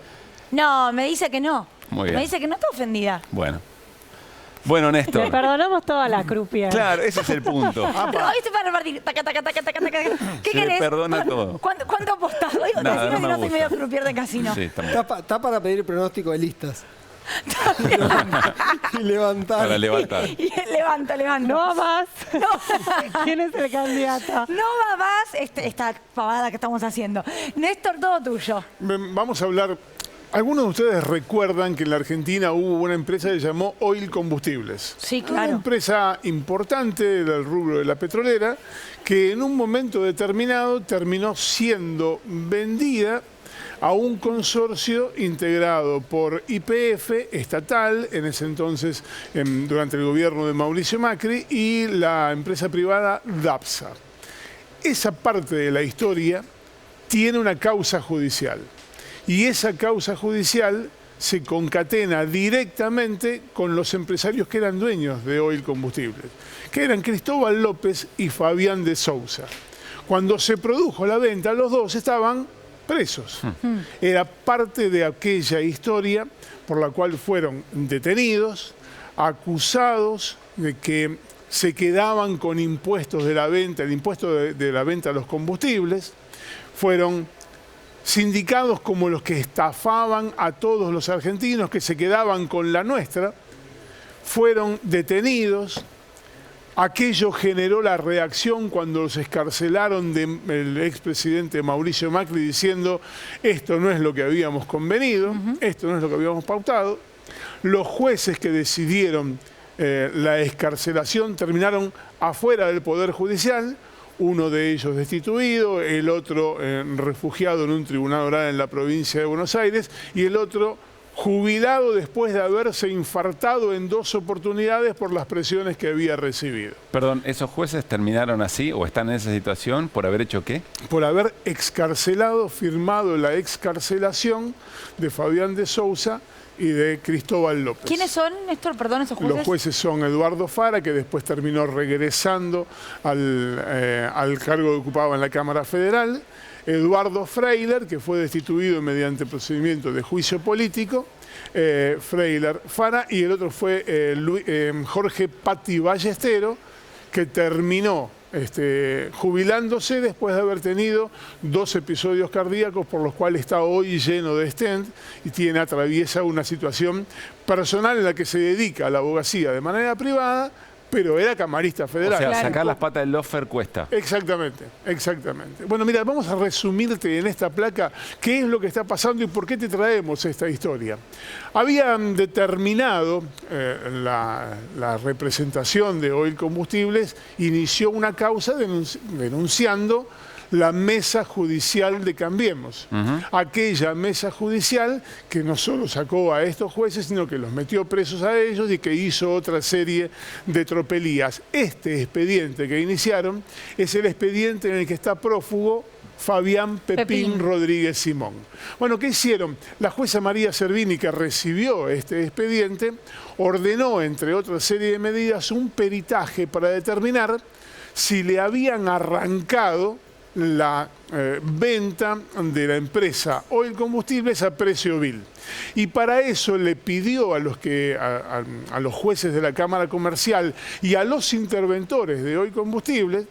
No, me dice que no. Muy bien. Me dice que no está ofendida. Bueno, Néstor. Le perdonamos toda la crupia. Claro, ese es el punto. Pero hoy te para repartir. Taca. ¿Qué querés? Le perdona todo. ¿Cuánto apostás? Decime Nada, si no soy medio crupier de casino. Sí, está para pedir pronóstico de listas. Y levantar. Para levantar. Y levanta. No va más. ¿Quién es el candidato? No va más esta pavada que estamos haciendo. Néstor, todo tuyo. Vamos a hablar. Algunos de ustedes recuerdan que en la Argentina hubo una empresa que se llamó Oil Combustibles. Sí, claro. Una empresa importante del rubro de la petrolera que en un momento determinado terminó siendo vendida a un consorcio integrado por YPF, estatal, en ese entonces durante el gobierno de Mauricio Macri, y la empresa privada DAPSA. Esa parte de la historia tiene una causa judicial. Y esa causa judicial se concatena directamente con los empresarios que eran dueños de Oil Combustibles, que eran Cristóbal López y Fabián de Sousa. Cuando se produjo la venta, los dos estaban presos. Era parte de aquella historia por la cual fueron detenidos, acusados de que se quedaban con impuestos de la venta, el impuesto de la venta de los combustibles, fueron sindicados como los que estafaban a todos los argentinos, que se quedaban con la nuestra, fueron detenidos. Aquello generó la reacción cuando los escarcelaron del expresidente Mauricio Macri diciendo esto no es lo que habíamos convenido, esto no es lo que habíamos pautado. Los jueces que decidieron la excarcelación terminaron afuera del Poder Judicial, uno de ellos destituido, el otro refugiado en un tribunal oral en la provincia de Buenos Aires y el otro jubilado después de haberse infartado en 2 oportunidades por las presiones que había recibido. Perdón, ¿esos jueces terminaron así o están en esa situación por haber hecho qué? Por haber excarcelado, firmado la excarcelación de Fabián de Sousa y de Cristóbal López. ¿Quiénes son, Néstor, perdón, esos jueces? Los jueces son Eduardo Fara, que después terminó regresando al cargo que ocupaba en la Cámara Federal, Eduardo Freiler, que fue destituido mediante procedimiento de juicio político, Freiler Fara, y el otro fue Jorge Patti Ballestero, que terminó jubilándose después de haber tenido 2 episodios cardíacos por los cuales está hoy lleno de stent y atraviesa una situación personal en la que se dedica a la abogacía de manera privada, pero era camarista federal. O sea, sacar las patas del lofer cuesta. Exactamente, exactamente. Bueno, mira, vamos a resumirte en esta placa qué es lo que está pasando y por qué te traemos esta historia. Habían determinado, la representación de Oil Combustibles inició una causa denunciando la mesa judicial de Cambiemos. Aquella mesa judicial que no solo sacó a estos jueces, sino que los metió presos a ellos y que hizo otra serie de tropelías. Este expediente que iniciaron es el expediente en el que está prófugo Fabián Pepín Rodríguez Simón. Bueno, ¿qué hicieron? La jueza María Servini, que recibió este expediente, ordenó, entre otra serie de medidas, un peritaje para determinar si le habían arrancado la venta de la empresa Oil Combustibles a precio vil. Y para eso le pidió a los jueces de la Cámara Comercial y a los interventores de Oil Combustibles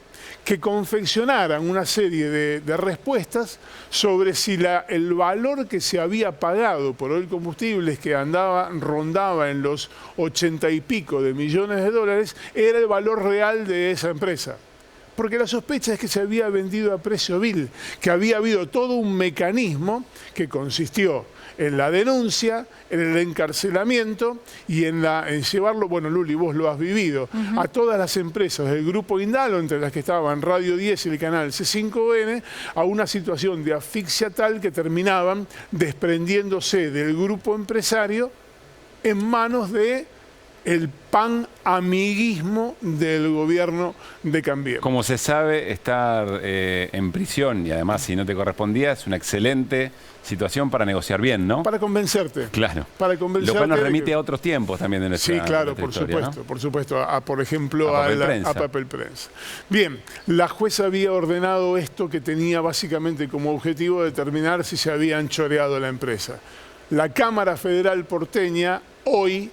que confeccionaran una serie de respuestas sobre si el valor que se había pagado por Oil Combustibles, que rondaba en los 80 y pico de millones de dólares, era el valor real de esa empresa. Porque la sospecha es que se había vendido a precio vil, que había habido todo un mecanismo que consistió en la denuncia, en el encarcelamiento y en llevarlo, bueno, Luli, vos lo has vivido, a todas las empresas del Grupo Indalo, entre las que estaban Radio 10 y el canal C5N, a una situación de asfixia tal que terminaban desprendiéndose del grupo empresario en manos de el pan amiguismo del gobierno de Cambiemos. Como se sabe, estar en prisión y además si no te correspondía es una excelente situación para negociar bien, ¿no? Para convencerte. Claro. Para convencerte. Lo cual nos remite a otros tiempos también de nuestra Sí, claro, por historia, supuesto, ¿no? por supuesto. Por ejemplo, a Papel Prensa. Bien, la jueza había ordenado esto que tenía básicamente como objetivo determinar si se habían choreado la empresa. La Cámara Federal porteña hoy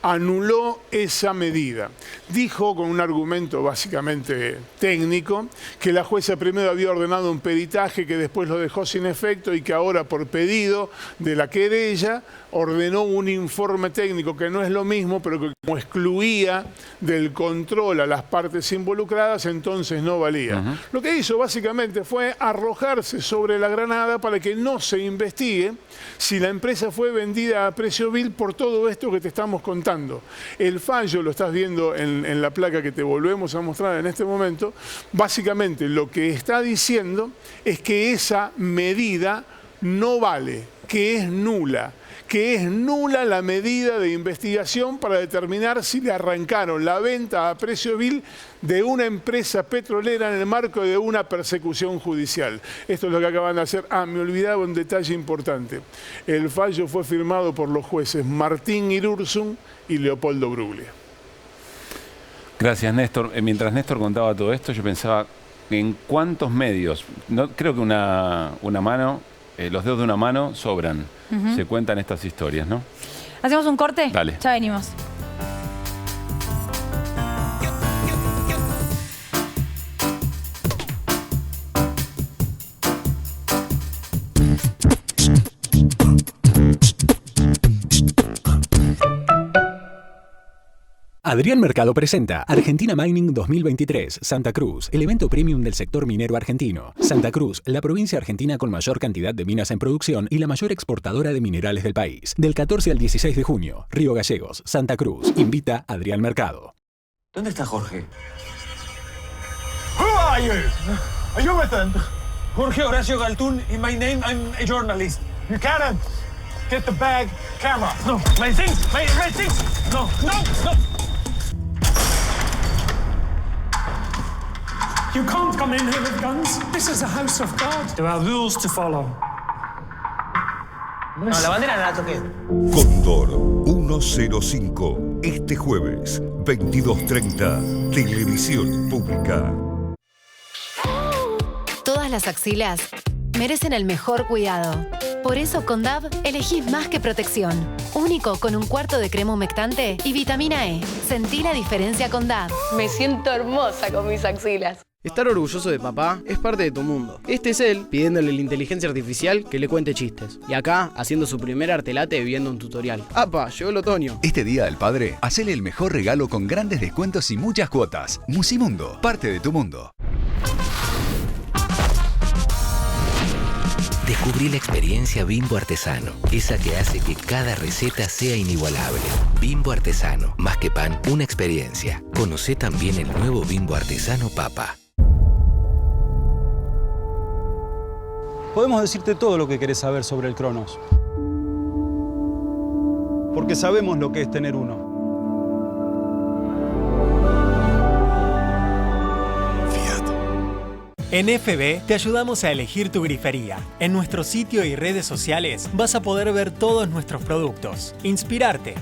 anuló esa medida. Dijo, con un argumento básicamente técnico, que la jueza primero había ordenado un peritaje que después lo dejó sin efecto y que ahora, por pedido de la querella, ordenó un informe técnico que no es lo mismo, pero que como excluía del control a las partes involucradas, entonces no valía. Lo que hizo básicamente fue arrojarse sobre la granada para que no se investigue si la empresa fue vendida a precio vil por todo esto que te estamos contando. El fallo, lo estás viendo en la placa que te volvemos a mostrar en este momento, básicamente lo que está diciendo es que esa medida no vale, que es nula. que es nula la medida de investigación para determinar si le arrancaron la venta a precio vil de una empresa petrolera en el marco de una persecución judicial. Esto es lo que acaban de hacer. Ah, me olvidaba un detalle importante. El fallo fue firmado por los jueces Martín Irurzun y Leopoldo Bruglia. Gracias, Néstor. Mientras Néstor contaba todo esto, yo pensaba en cuántos medios, no, creo que una mano, los dedos de una mano sobran. Se cuentan estas historias, ¿no? ¿Hacemos un corte? Dale. Ya venimos. Adrián Mercado presenta Argentina Mining 2023, Santa Cruz, el evento premium del sector minero argentino. Santa Cruz, la provincia argentina con mayor cantidad de minas en producción y la mayor exportadora de minerales del país. Del 14 al 16 de junio, Río Gallegos, Santa Cruz. Invita Adrián Mercado. ¿Dónde está Jorge? Who are you? Are you with them? Jorge Horacio Galtún, in my name, I'm a journalist. You cannot get the bag camera. No, my things, my things. No, no, no. You can't come in here with guns. This is a house of God. There are rules to follow. No, la bandera no la toqué. Cóndor 105. Este jueves, 22:30. Televisión Pública. Todas las axilas merecen el mejor cuidado. Por eso con Dove elegís más que protección. Único con un cuarto de crema humectante y vitamina E. Sentí la diferencia con Dove. Me siento hermosa con mis axilas. Estar orgulloso de papá es parte de tu mundo. Este es él pidiéndole a la inteligencia artificial que le cuente chistes. Y acá, haciendo su primer artelate viendo un tutorial. ¡Apa! Llegó el otoño. Este Día del Padre, hacele el mejor regalo con grandes descuentos y muchas cuotas. Musimundo, parte de tu mundo. Descubrí la experiencia Bimbo Artesano, esa que hace que cada receta sea inigualable. Bimbo Artesano, más que pan, una experiencia. Conocé también el nuevo Bimbo Artesano Papa. Podemos decirte todo lo que querés saber sobre el Cronos. Porque sabemos lo que es tener uno. En FB te ayudamos a elegir tu grifería. En nuestro sitio y redes sociales vas a poder ver todos nuestros productos, inspirarte,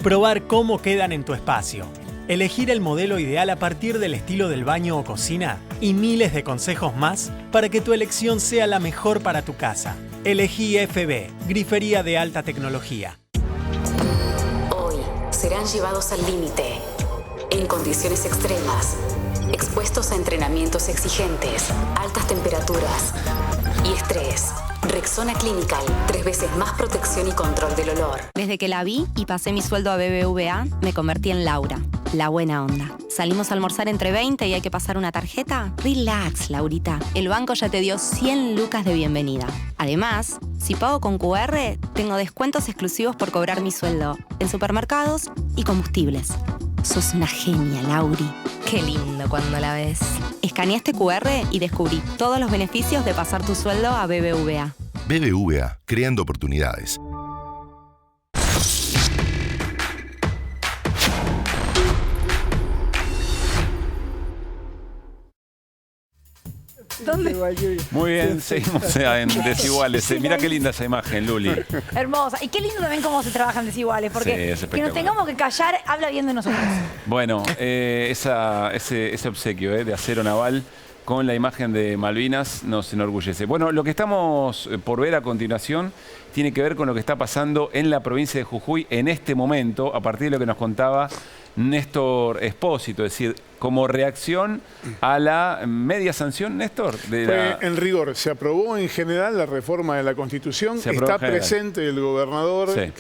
probar cómo quedan en tu espacio, elegir el modelo ideal a partir del estilo del baño o cocina y miles de consejos más para que tu elección sea la mejor para tu casa. Elegí FB, grifería de alta tecnología. Hoy serán llevados al límite, en condiciones extremas, expuestos a entrenamientos exigentes, altas temperaturas y estrés. Rexona Clinical, 3 veces más protección y control del olor. Desde que la vi y pasé mi sueldo a BBVA, me convertí en Laura, la buena onda. Salimos a almorzar entre 20 y hay que pasar una tarjeta. Relax, Laurita. El banco ya te dio 100 lucas de bienvenida. Además, si pago con QR, tengo descuentos exclusivos por cobrar mi sueldo en supermercados y combustibles. Sos una genia, Lauri. Qué lindo cuando la ves. Escaneé este QR y descubrí todos los beneficios de pasar tu sueldo a BBVA. BBVA, creando oportunidades. ¿Dónde? Muy bien, seguimos en Desiguales. Mirá qué linda esa imagen, Luli. Hermosa. Y qué lindo también cómo se trabajan Desiguales, porque Sí, es que nos espectacular. tengamos que callar habla bien de nosotros. Bueno, ese obsequio de acero naval con la imagen de Malvinas nos enorgullece. Bueno, lo que estamos por ver a continuación tiene que ver con lo que está pasando en la provincia de Jujuy en este momento, a partir de lo que nos contaba Néstor Espósito, es decir, como reacción a la media sanción, Néstor. En rigor, se aprobó en general la reforma de la Constitución. Se aprobó Está en general. presente el gobernador, Sí.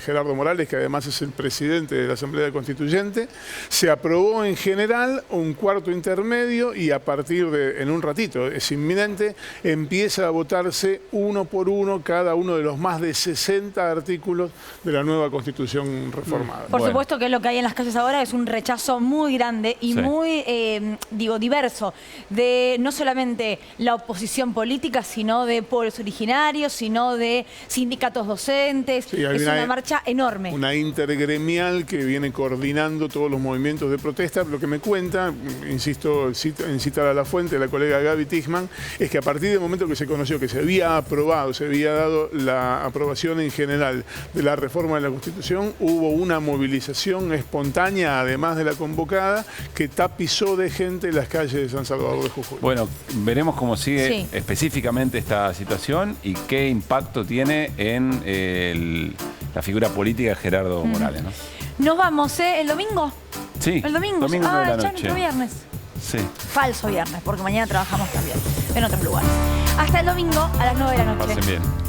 Gerardo Morales, que además es el presidente de la Asamblea Constituyente. Se aprobó en general un cuarto intermedio y a partir de, en un ratito, es inminente, empieza a votarse uno por uno cada uno de los más de 60 artículos de la nueva Constitución reformada. Por supuesto que es lo que hay en las calles calles ahora es un rechazo muy grande y muy, diverso, de no solamente la oposición política, sino de pueblos originarios, sino de sindicatos docentes. Sí, es una marcha enorme. Una intergremial que viene coordinando todos los movimientos de protesta. Lo que me cuenta, insisto en citar a la fuente, la colega Gaby Tichman, es que a partir del momento que se conoció que se había aprobado, se había dado la aprobación en general de la reforma de la Constitución, hubo una movilización espontánea, además de la convocada, que tapizó de gente las calles de San Salvador de Jujuy. Bueno, veremos cómo sigue específicamente esta situación y qué impacto tiene en la figura política de Gerardo Morales, ¿no? Nos vamos, ¿el domingo? Sí, el domingo. Domingo de la ya noche. nuestro viernes. Sí. Falso viernes, porque mañana trabajamos también en otros lugares. Hasta el domingo a las 9 de la noche. Pasen bien.